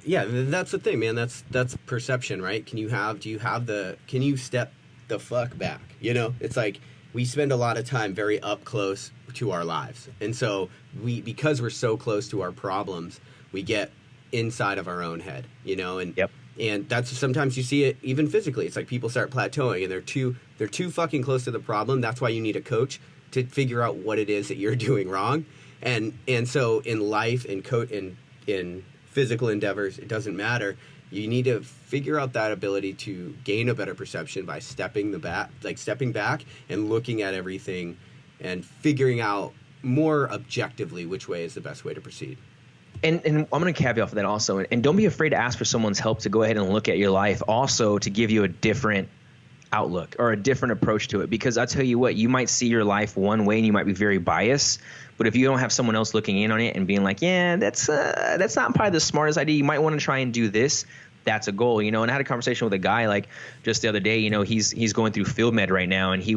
Yeah, that's the thing, man. That's perception, right? Can you step the fuck back? You know, it's like we spend a lot of time very up close to our lives. And so because we're so close to our problems, we get inside of our own head, you know, and that's sometimes you see it even physically. It's like people start plateauing and they're too fucking close to the problem. That's why you need a coach to figure out what it is that you're doing wrong. And so in life, in physical endeavors, it doesn't matter. You need to figure out that ability to gain a better perception by stepping back and looking at everything and figuring out more objectively which way is the best way to proceed. And I'm going to caveat for that also. And don't be afraid to ask for someone's help to go ahead and look at your life also, to give you a different outlook or a different approach to it. Because I'll tell you what, you might see your life one way and you might be very biased. But if you don't have someone else looking in on it and being like, yeah, that's not probably the smartest idea. You might want to try and do this. That's a goal, you know. And I had a conversation with a guy like just the other day. You know, he's going through field med right now, and he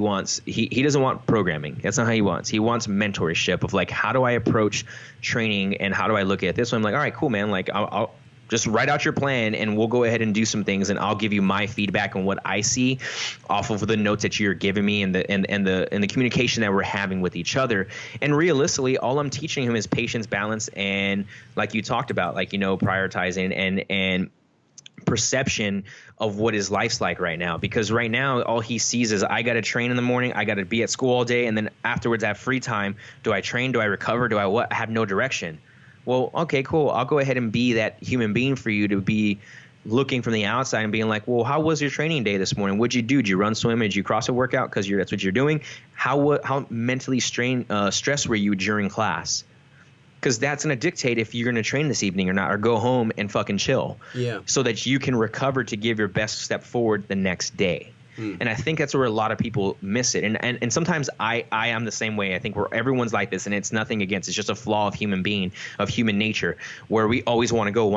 doesn't want programming. That's not how he wants. He wants mentorship of like, how do I approach training and how do I look at this? So I'm like, all right, cool, man. Like I'll just write out your plan and we'll go ahead and do some things, and I'll give you my feedback on what I see off of the notes that you're giving me and the communication that we're having with each other. And realistically, all I'm teaching him is patience, balance, and like you talked about, like, you know, prioritizing and perception of what his life's like right now. Because right now all he sees is, I got to train in the morning, I got to be at school all day, and then afterwards I have free time. Do I train? Do I recover? Do I what? I have no direction. Well, okay, cool. I'll go ahead and be that human being for you, to be looking from the outside and being like, well, how was your training day this morning? What'd you do? Did you run, swim? Did you CrossFit workout? Because that's what you're doing. How mentally stressed were you during class? Because that's going to dictate if you're going to train this evening or not, or go home and fucking chill. Yeah. So that you can recover to give your best step forward the next day. And I think that's where a lot of people miss it. And sometimes I am the same way. I think everyone's like this, and it's nothing against. It's just a flaw of human nature, where we always want to go,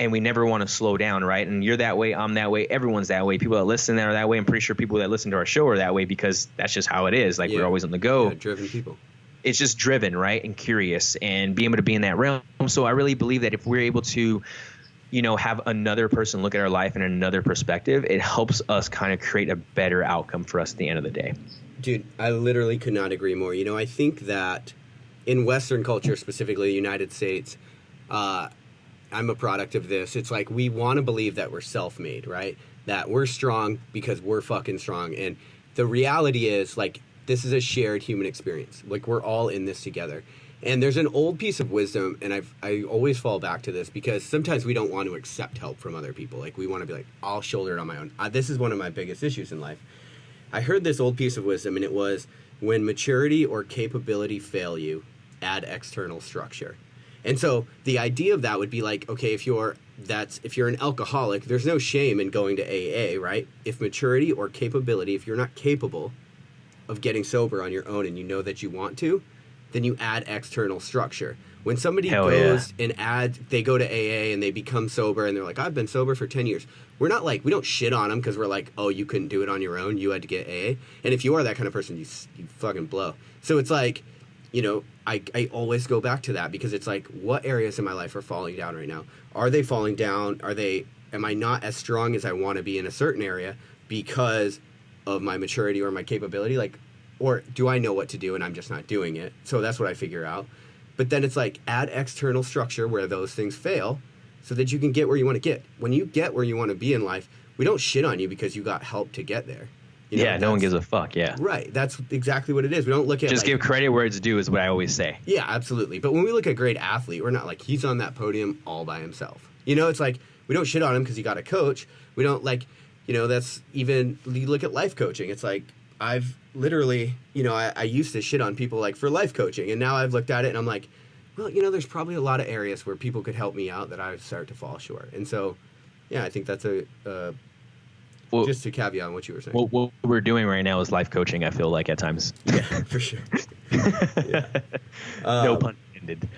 and we never want to slow down, right? And you're that way, I'm that way, everyone's that way. People that listen are that way. I'm pretty sure people that listen to our show are that way, because that's just how it is. Like, we're always on the go. Yeah, driven people. It's just driven, right, and curious, and being able to be in that realm. So I really believe that if we're able to, you know, have another person look at our life in another perspective, it helps us kind of create a better outcome for us at the end of the day. Dude, I literally could not agree more. You know, I think that in Western culture, specifically the United States, I'm a product of this. It's like we want to believe that we're self-made, right? That we're strong because we're fucking strong. And the reality is, like, this is a shared human experience. Like, we're all in this together. And there's an old piece of wisdom, and I always fall back to this, because sometimes we don't want to accept help from other people. Like, we want to be like, I'll shoulder it on my own. This is one of my biggest issues in life. I heard this old piece of wisdom, and it was, when maturity or capability fail you, add external structure. And so the idea of that would be like, okay, if you're an alcoholic, there's no shame in going to AA, right? If maturity or capability, if you're not capable of getting sober on your own and you know that you want to, then you add external structure. When somebody goes and they go to AA and they become sober and they're like, I've been sober for 10 years. We're not like, we don't shit on them because we're like, oh, you couldn't do it on your own. You had to get AA. And if you are that kind of person, you fucking blow. So it's like, you know, I always go back to that, because it's like, what areas in my life are falling down right now? Are they falling down? Am I not as strong as I want to be in a certain area because of my maturity or my capability? Like, or do I know what to do and I'm just not doing it? So that's what I figure out. But then it's like, add external structure where those things fail, so that you can get where you want to get. When you get where you want to be in life, we don't shit on you because you got help to get there. You know, yeah, no one gives a fuck. Yeah, right. That's exactly what it is. We don't look at just give credit where it's due is what I always say. Yeah, absolutely. But when we look at a great athlete, we're not like he's on that podium all by himself. You know, it's like we don't shit on him because he got a coach. We don't like, you know, that's even you look at life coaching. It's like I've literally, you know, I used to shit on people like for life coaching, and now I've looked at it and I'm like, well, you know, there's probably a lot of areas where people could help me out that I start to fall short. And so, yeah, I think that's well, just to caveat on what you were saying. Well, what we're doing right now is life coaching, I feel like, at times. Yeah, for sure. Yeah. No pun intended.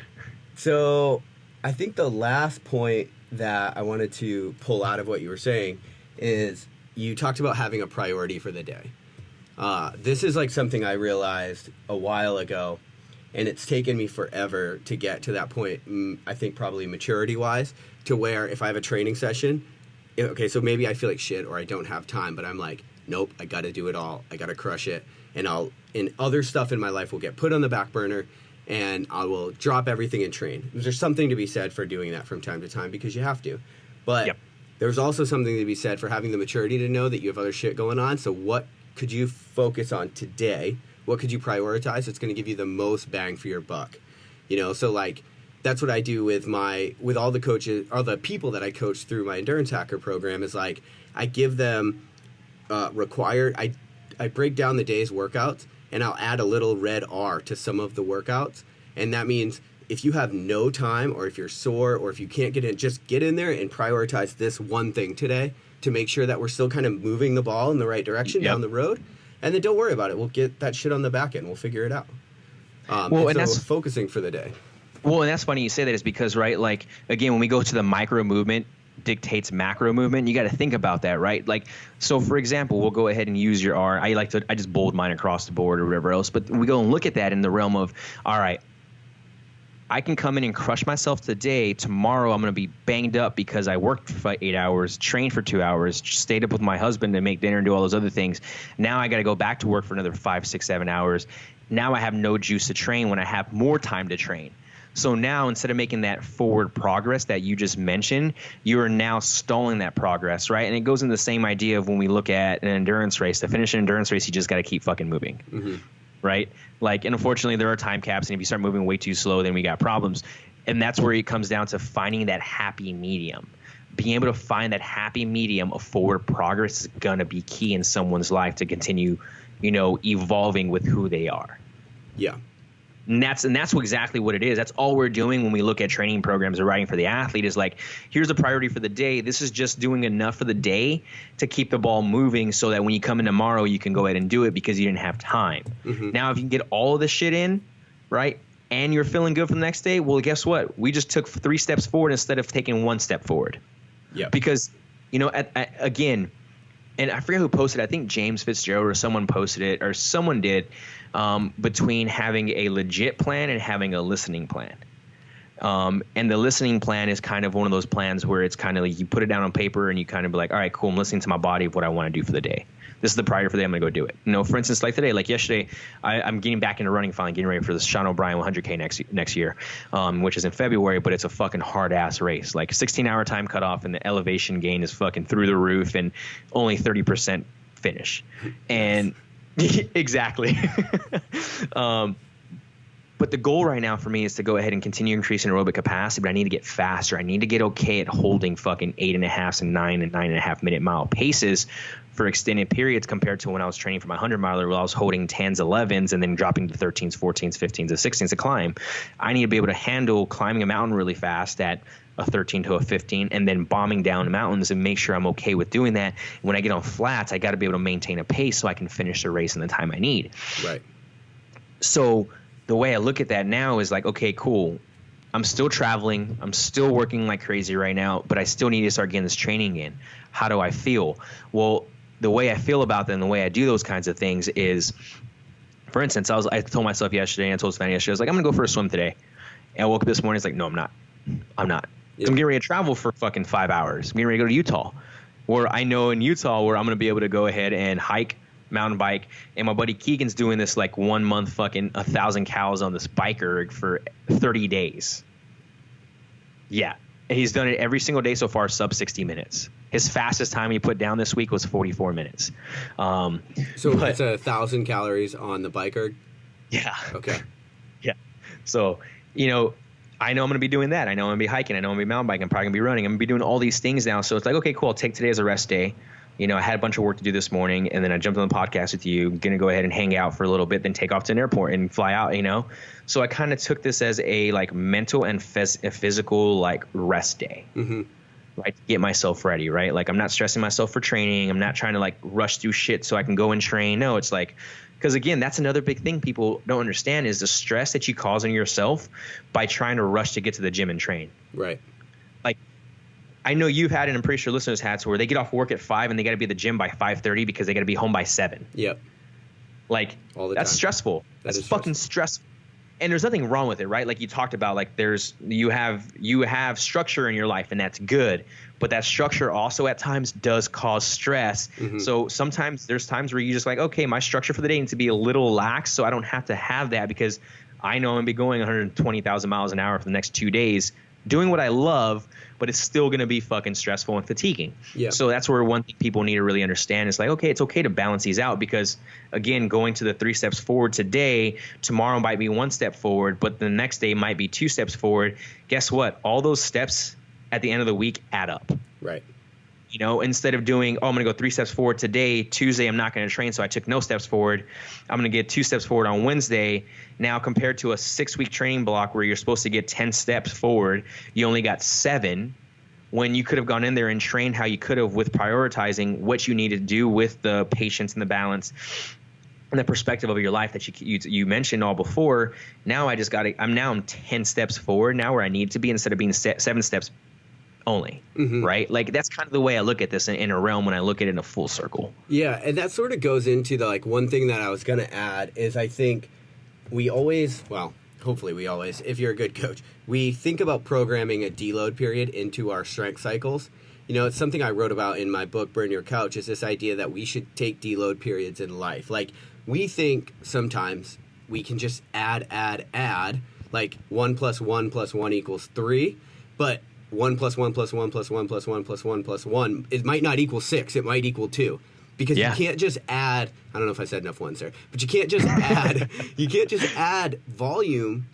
So I think the last point that I wanted to pull out of what you were saying is you talked about having a priority for the day. This is like something I realized a while ago, and it's taken me forever to get to that point, I think probably maturity-wise, to where if I have a training session, okay, so maybe I feel like shit or I don't have time, but I'm like, nope, I got to do it all. I got to crush it. And other stuff in my life will get put on the back burner, and I will drop everything and train. There's something to be said for doing that from time to time because you have to. But there's also something to be said for having the maturity to know that you have other shit going on. So what could you focus on today? What could you prioritize that's going to give you the most bang for your buck? You know, so like that's what I do with all the coaches, all the people that I coach through my Endurance Hacker program is like I give them I break down the day's workouts and I'll add a little red R to some of the workouts. And that means if you have no time or if you're sore or if you can't get in, just get in there and prioritize this one thing today to make sure that we're still kind of moving the ball in the right direction down the road. And then don't worry about it. We'll get that shit on the back end. We'll figure it out. And that's focusing for the day. Well, and that's funny you say that is because, right, like, again, when we go to the micro movement dictates macro movement, you got to think about that, right? Like, so for example, we'll go ahead and use your R. I just bold mine across the board or whatever else, but we go and look at that in the realm of, all right, I can come in and crush myself today. Tomorrow I'm going to be banged up because I worked for 8 hours, trained for 2 hours, stayed up with my husband to make dinner and do all those other things. Now I got to go back to work for another 5, 6, 7 hours. Now I have no juice to train when I have more time to train. So now instead of making that forward progress that you just mentioned, you are now stalling that progress, right? And it goes in the same idea of when we look at an endurance race. To finish an endurance race, you just got to keep fucking moving. Mm-hmm. Right? Like, and unfortunately, there are time caps, and if you start moving way too slow, then we got problems. And that's where it comes down to finding that happy medium. Being able to find that happy medium of forward progress is going to be key in someone's life to continue, you know, evolving with who they are. Yeah. And that's exactly what it is. That's all we're doing when we look at training programs or writing for the athlete is like, here's a priority for the day. This is just doing enough for the day to keep the ball moving so that when you come in tomorrow, you can go ahead and do it because you didn't have time. Mm-hmm. Now, if you can get all of this shit in, right, and you're feeling good for the next day, well, guess what? We just took 3 steps forward instead of taking 1 step forward. Yeah. Because, you know, again, and I forget who posted it. I think James Fitzgerald or someone posted it or someone did. Between having a legit plan and having a listening plan. And the listening plan is kind of one of those plans where it's kind of like you put it down on paper and you kind of be like, all right, cool, I'm listening to my body of what I want to do for the day. This is the priority for the day. I'm going to go do it. You know, for instance, like today, like yesterday, I'm getting back into running finally, getting ready for the Sean O'Brien 100K next year, which is in February, but it's a fucking hard-ass race. Like 16-hour time cutoff and the elevation gain is fucking through the roof and only 30% finish. And exactly. But the goal right now for me is to go ahead and continue increasing aerobic capacity, but I need to get faster. I need to get okay at holding fucking 8.5 and 9 and 9.5 minute mile paces for extended periods compared to when I was training for my 100 miler where I was holding 10s, 11s, and then dropping to 13s, 14s, 15s, and 16s to climb. I need to be able to handle climbing a mountain really fast at a 13 to a 15 and then bombing down mountains and make sure I'm okay with doing that. When I get on flats, I got to be able to maintain a pace so I can finish the race in the time I need. Right. So the way I look at that now is like, okay, cool. I'm still traveling. I'm still working like crazy right now, but I still need to start getting this training in. How do I feel? Well, the way I feel about that and the way I do those kinds of things is, for instance, I told myself yesterday and I told Savannah yesterday, I was like, I'm going to go for a swim today. And I woke up this morning, it's like, no, I'm not. Yeah. I'm getting ready to travel for fucking 5 hours. I'm getting ready to go to Utah, where I know in Utah where I'm going to be able to go ahead and hike, mountain bike, and my buddy Keegan's doing this like 1 month fucking 1,000 cows on this biker for 30 days. Yeah. And he's done it every single day so far, sub 60 minutes. His fastest time he put down this week was 44 minutes. So it's 1,000 calories on the bike erg? Yeah. Okay. Yeah. So, you know, I know I'm going to be doing that. I know I'm going to be hiking. I know I'm going to be mountain biking. I'm probably going to be running. I'm going to be doing all these things now. So it's like, okay, cool. I'll take today as a rest day. You know, I had a bunch of work to do this morning, and then I jumped on the podcast with you. I'm going to go ahead and hang out for a little bit, then take off to an airport and fly out, you know. So I kind of took this as a like mental and a physical like rest day, right? To get myself ready, right? Like I'm not stressing myself for training. I'm not trying to like rush through shit so I can go and train. No, it's like, because again, that's another big thing people don't understand is the stress that you cause on yourself by trying to rush to get to the gym and train. Right. Like, I know you've had, and I'm pretty sure listeners had, where they get off work at 5 and they got to be at the gym by 5:30 because they got to be home by 7. Yep. Like, that's stressful. That's fucking stressful. And there's nothing wrong with it, right? Like you talked about, like you have structure in your life, and that's good. But that structure also at times does cause stress. So sometimes there's times where you just like, okay, my structure for the day needs to be a little lax, so I don't have to have that because I know I'm gonna be going 120,000 miles an hour for the next 2 days, doing what I love, but it's still going to be fucking stressful and fatiguing. Yeah. So that's where one thing people need to really understand is like, okay, it's okay to balance these out because, again, going to the 3 steps forward today, tomorrow might be 1 step forward, but the next day might be 2 steps forward. Guess what? All those steps at the end of the week add up. Right. You know, instead of doing, I'm going to go 3 steps forward today, Tuesday I'm not going to train, so I took no steps forward. I'm going to get 2 steps forward on Wednesday. Now compared to a 6-week training block where you're supposed to get 10 steps forward, you only got 7 when you could have gone in there and trained how you could have with prioritizing what you need to do with the patience and the balance and the perspective of your life that you mentioned all before. Now I'm 10 steps forward now where I need to be instead of being 7 steps only, right? Like that's kind of the way I look at this in a realm when I look at it in a full circle. Yeah, and that sort of goes into the like one thing that I was going to add is I think we always, well, hopefully we always, if you're a good coach, we think about programming a deload period into our strength cycles. You know, it's something I wrote about in my book, Burn Your Couch, is this idea that we should take deload periods in life. Like we think sometimes we can just add, like 1 + 1 + 1 = 3, but 1 + 1 + 1 + 1 + 1 + 1 + 1, it might not equal 6, it might equal 2. Because you can't just add, I don't know if I said enough ones there, but you can't just add volume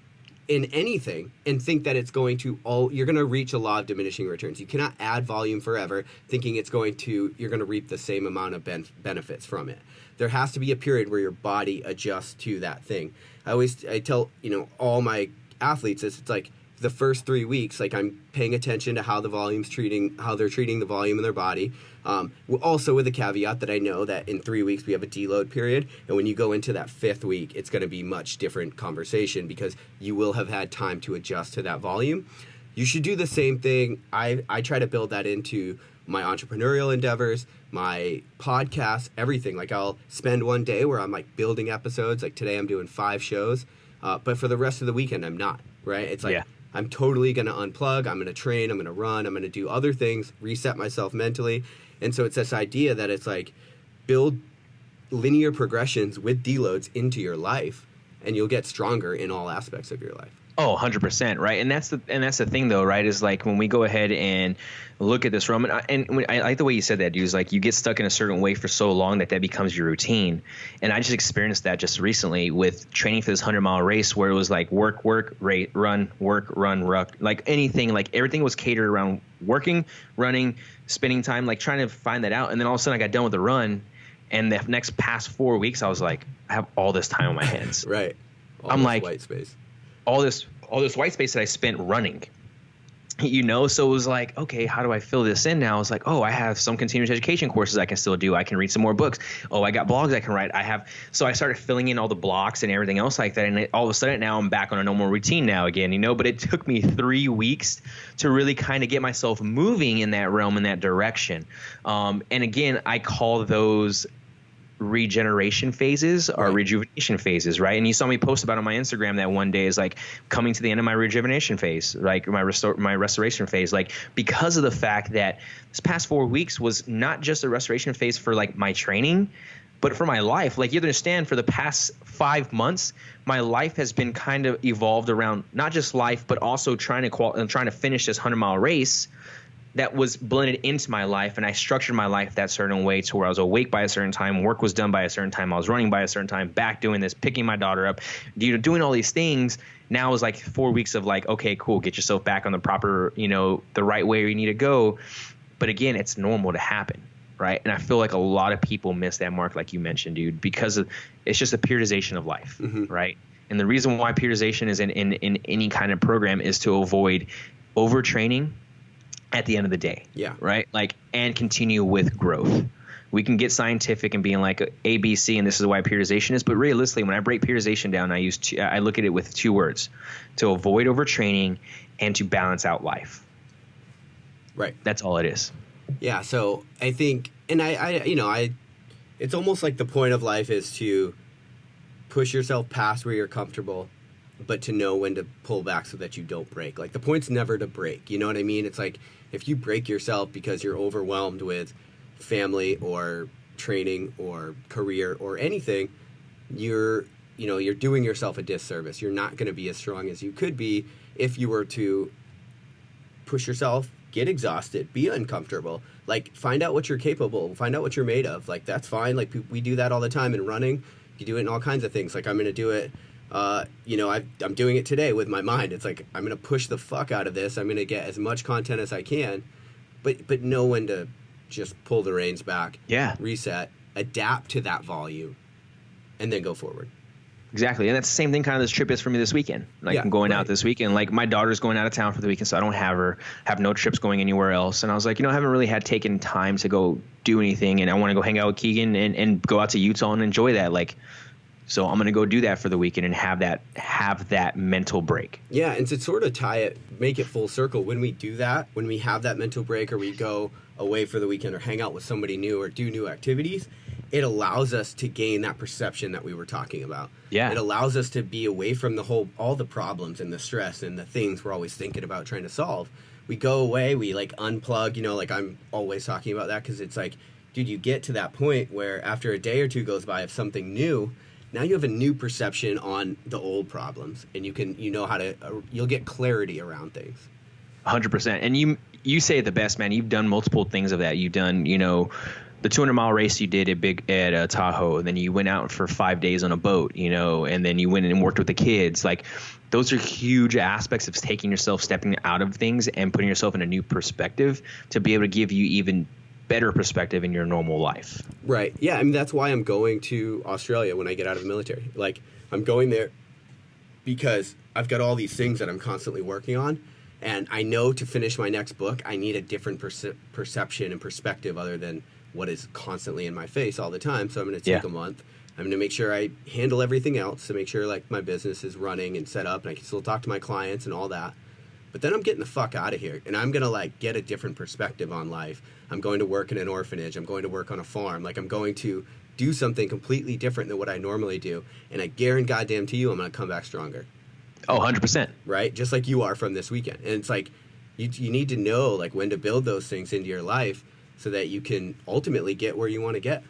in anything and think that it's going to you're going to reach a law of diminishing returns. You cannot add volume forever thinking you're going to reap the same amount of benefits from it. There has to be a period where your body adjusts to that thing. I tell, all my athletes it's like the first 3 weeks, like I'm paying attention to how they're treating the volume in their body. Also with a caveat that I know that in 3 weeks we have a deload period, and when you go into that 5th week, it's going to be much different conversation because you will have had time to adjust to that volume. You should do the same thing. I try to build that into my entrepreneurial endeavors, my podcasts, everything. Like I'll spend one day where I'm like building episodes. Like today I'm doing 5 shows, but for the rest of the weekend I'm not. Right? It's like I'm totally going to unplug. I'm going to train. I'm going to run. I'm going to do other things, reset myself mentally. And so it's this idea that it's like build linear progressions with deloads into your life, and you'll get stronger in all aspects of your life. Oh, 100%, right? And that's the thing, though, right? Is like when we go ahead and look at this realm, and I like the way you said that, dude. Is like you get stuck in a certain way for so long that becomes your routine. And I just experienced that just recently with training for this 100-mile race, where it was like work, run, work, run, ruck, like anything, like everything was catered around working, running, spending time, like trying to find that out. And then all of a sudden, I got done with the run, and the next past 4 weeks, I was like, I have all this time on my hands. Right. I'm like white space. All this white space that I spent running, so it was like, okay, how do I fill this in now? I was like, I have some continuous education courses I can still do. I can read some more books. I got blogs I can write. So I started filling in all the blocks and everything else like that. And all of a sudden now I'm back on a normal routine now again, but it took me 3 weeks to really kind of get myself moving in that realm, in that direction. And again, I call those regeneration phases or rejuvenation phases, right? And you saw me post about on my Instagram that one day is like coming to the end of my rejuvenation phase, like my restoration phase, like because of the fact that this past 4 weeks was not just a restoration phase for like my training, But for my life, like you understand, for the past 5 months, my life has been kind of evolved around not just life, but also trying to finish this 100-mile race that was blended into my life. And I structured my life that certain way to where I was awake by a certain time, work was done by a certain time, I was running by a certain time, back doing this, picking my daughter up, doing all these things. Now is like 4 weeks of like, okay, cool, get yourself back on the proper, the right way you need to go. But again, it's normal to happen. Right. And I feel like a lot of people miss that mark, like you mentioned, dude, because it's just a periodization of life. Right. And the reason why periodization is in any kind of program is to avoid overtraining at the end of the day. Yeah. Right. Like, and continue with growth. We can get scientific and being like A, B, C, and this is why periodization is. But realistically, when I break periodization down, I look at it with 2 words: to avoid overtraining and to balance out life. Right. That's all it is. Yeah, so I think, and I it's almost like the point of life is to push yourself past where you're comfortable, but to know when to pull back so that you don't break. Like, the point's never to break, you know what I mean? It's like, if you break yourself because you're overwhelmed with family or training or career or anything, you're doing yourself a disservice. You're not going to be as strong as you could be if you were to push yourself, get exhausted, be uncomfortable, like find out what you're capable, find out what you're made of. Like, that's fine. Like, we do that all the time in running. You do it in all kinds of things. Like, I'm going to do it, I'm doing it today with my mind. It's like, I'm going to push the fuck out of this. I'm going to get as much content as I can, but know when to just pull the reins back, reset, adapt to that volume, and then go forward. Exactly. And that's the same thing kind of this trip is for me this weekend. Like, I'm going out this weekend. Like, my daughter's going out of town for the weekend, so I don't have no trips going anywhere else. And I was like, I haven't really had taken time to go do anything, and I want to go hang out with Keegan and go out to Utah and enjoy that. Like, so I'm going to go do that for the weekend and have that mental break. Yeah, and to sort of make it full circle, when we do that, when we have that mental break, or we go away for the weekend or hang out with somebody new or do new activities, it allows us to gain that perception that we were talking about. Yeah. It allows us to be away from all the problems and the stress and the things we're always thinking about trying to solve. We go away, we like unplug, like I'm always talking about that, because it's like, dude, you get to that point where after a day or two goes by of something new, now you have a new perception on the old problems, and you'll get clarity around things. 100%. And you say it the best, man. You've done multiple things of that. You've done, the 200-mile race you did at Tahoe, and then you went out for 5 days on a boat, and then you went in and worked with the kids. Like, those are huge aspects of taking yourself, stepping out of things and putting yourself in a new perspective to be able to give you even better perspective in your normal life. Right. Yeah. I mean, that's why I'm going to Australia when I get out of the military. Like, I'm going there because I've got all these things that I'm constantly working on. And I know to finish my next book, I need a different perception and perspective other than what is constantly in my face all the time. So I'm going to take a month. I'm going to make sure I handle everything else to make sure like my business is running and set up and I can still talk to my clients and all that. But then I'm getting the fuck out of here, and I'm going to like get a different perspective on life. I'm going to work in an orphanage. I'm going to work on a farm. Like, I'm going to do something completely different than what I normally do. And I guarantee goddamn to you, I'm going to come back stronger. Oh, 100%. Right? Just like you are from this weekend. And it's like, you need to know like when to build those things into your life so that you can ultimately get where you want to get.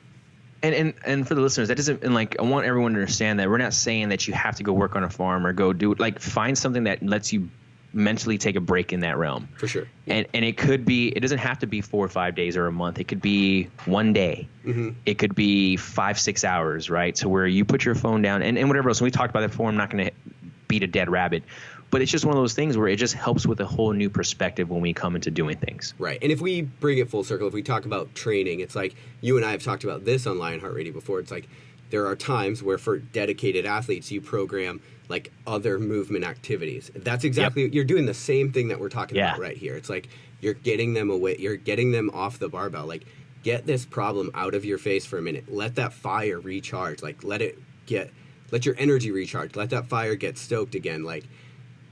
And for the listeners, that doesn't, and like, I want everyone to understand that we're not saying that you have to go work on a farm or go do it. Like, find something that lets you mentally take a break in that realm. For sure. And it could be, it doesn't have to be 4 or 5 days or a month. It could be one day. Mm-hmm. It could be 5-6 hours, right? So where you put your phone down and whatever else. And we talked about that before. I'm not going to beat a dead rabbit. But it's just one of those things where it just helps with a whole new perspective when we come into doing things. Right. And if we bring it full circle, if we talk about training, it's like you and I have talked about this on LionHeart Radio before. It's like there are times where for dedicated athletes, you program like other movement activities. That's exactly, you're doing the same thing that we're talking about right here. It's like you're getting them away, you're getting them off the barbell. Like, get this problem out of your face for a minute. Let that fire recharge. Like, let your energy recharge. Let that fire get stoked again. Like,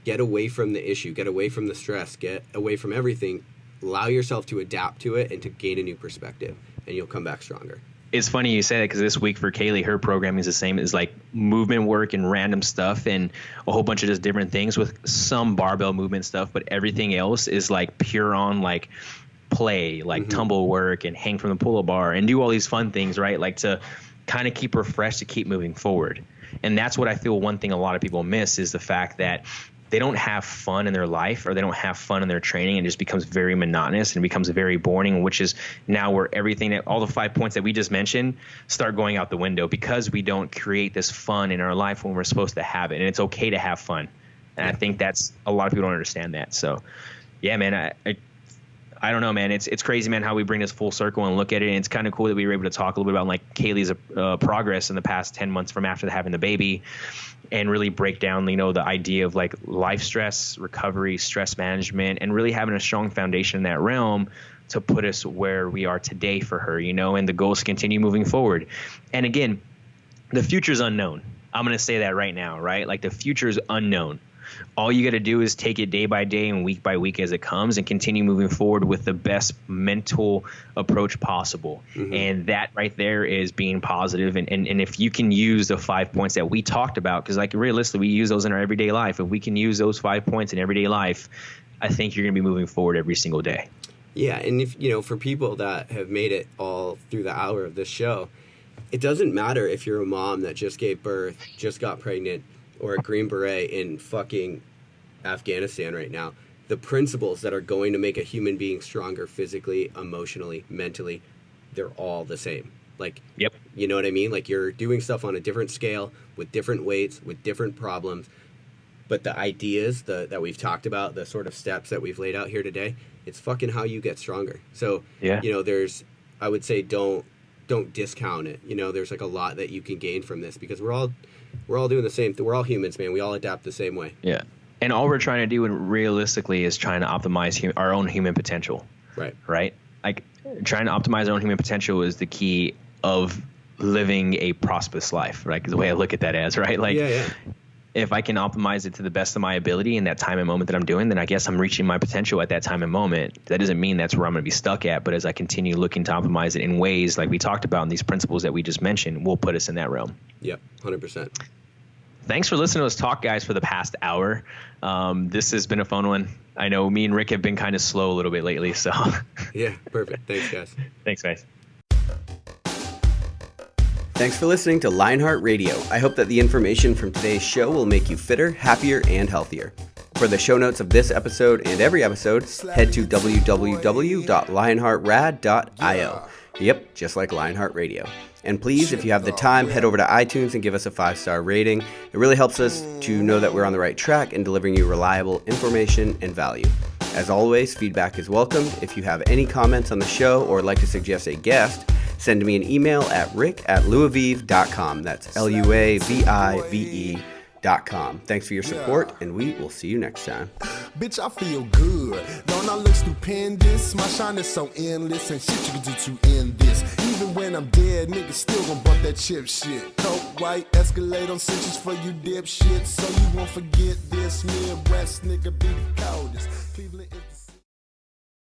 get away from the issue, get away from the stress, get away from everything, allow yourself to adapt to it and to gain a new perspective, and you'll come back stronger. It's funny you say that because this week for Kaylee, her programming is the same as like movement work and random stuff and a whole bunch of just different things with some barbell movement stuff, but everything else is like pure on like play, like tumble work and hang from the pull-up bar and do all these fun things, right? Like to kind of keep refreshed to keep moving forward. And that's what I feel one thing a lot of people miss is the fact that they don't have fun in their life, or they don't have fun in their training, and it just becomes very monotonous and becomes very boring, which is now where all the 5 points that we just mentioned start going out the window, because we don't create this fun in our life when we're supposed to have it. And it's okay to have fun. And I think that's a lot of people don't understand that. So yeah, man, I don't know, man. It's crazy, man, how we bring this full circle and look at it. And it's kind of cool that we were able to talk a little bit about like Kaylee's progress in the past 10 months from after having the baby, and really break down, the idea of like life stress, recovery, stress management, and really having a strong foundation in that realm to put us where we are today for her, and the goal is to continue moving forward. And again, the future is unknown. I'm going to say that right now, right? Like the future is unknown. All you got to do is take it day by day and week by week as it comes, and continue moving forward with the best mental approach possible. Mm-hmm. And that right there is being positive. And if you can use the 5 points that we talked about, because like realistically, we use those in our everyday life. If we can use those 5 points in everyday life, I think you're going to be moving forward every single day. Yeah. And if, for people that have made it all through the hour of this show, it doesn't matter if you're a mom that just gave birth, just got pregnant, or a Green Beret in fucking Afghanistan right now. The principles that are going to make a human being stronger physically, emotionally, mentally, they're all the same. Like, yep. You know what I mean? Like, you're doing stuff on a different scale, with different weights, with different problems. But the ideas that we've talked about, the sort of steps that we've laid out here today, it's fucking how you get stronger. So, yeah. I would say don't discount it. There's like a lot that you can gain from this, because we're all doing the same thing. We're all humans, man. We all adapt the same way. Yeah. And all we're trying to do, and realistically, is trying to optimize our own human potential. Right. Like trying to optimize our own human potential is the key of living a prosperous life, right? 'Cause the way I look at that as, right? Like, yeah. If I can optimize it to the best of my ability in that time and moment that I'm doing, then I guess I'm reaching my potential at that time and moment. That doesn't mean that's where I'm going to be stuck at, but as I continue looking to optimize it in ways like we talked about, and these principles that we just mentioned will put us in that realm. Yep, 100%. Thanks for listening to us talk, guys, for the past hour. This has been a fun one. I know me and Rick have been kind of slow a little bit lately, so. Yeah, perfect. Thanks, guys. Thanks, guys. Thanks for listening to LionHeart Radio. I hope that the information from today's show will make you fitter, happier, and healthier. For the show notes of this episode and every episode, head to www.lionheartrad.io. Yep, just like LionHeart Radio. And please, if you have the time, head over to iTunes and give us a 5-star rating. It really helps us to know that we're on the right track in delivering you reliable information and value. As always, feedback is welcomed. If you have any comments on the show or would like to suggest a guest, send me an email at rick@luavive.com. That's LUAVIVE.com. Thanks for your support, and we will see you next time. Bitch, I feel good. Don't I look stupendous? My shine is so endless, and shit you can do to end this. Even when I'm dead, niggas still gon' bump that chip shit. Coke, white, Escalade on cinches for you dipshit. So you won't forget this. Midwest nigga be the coldest. Cleveland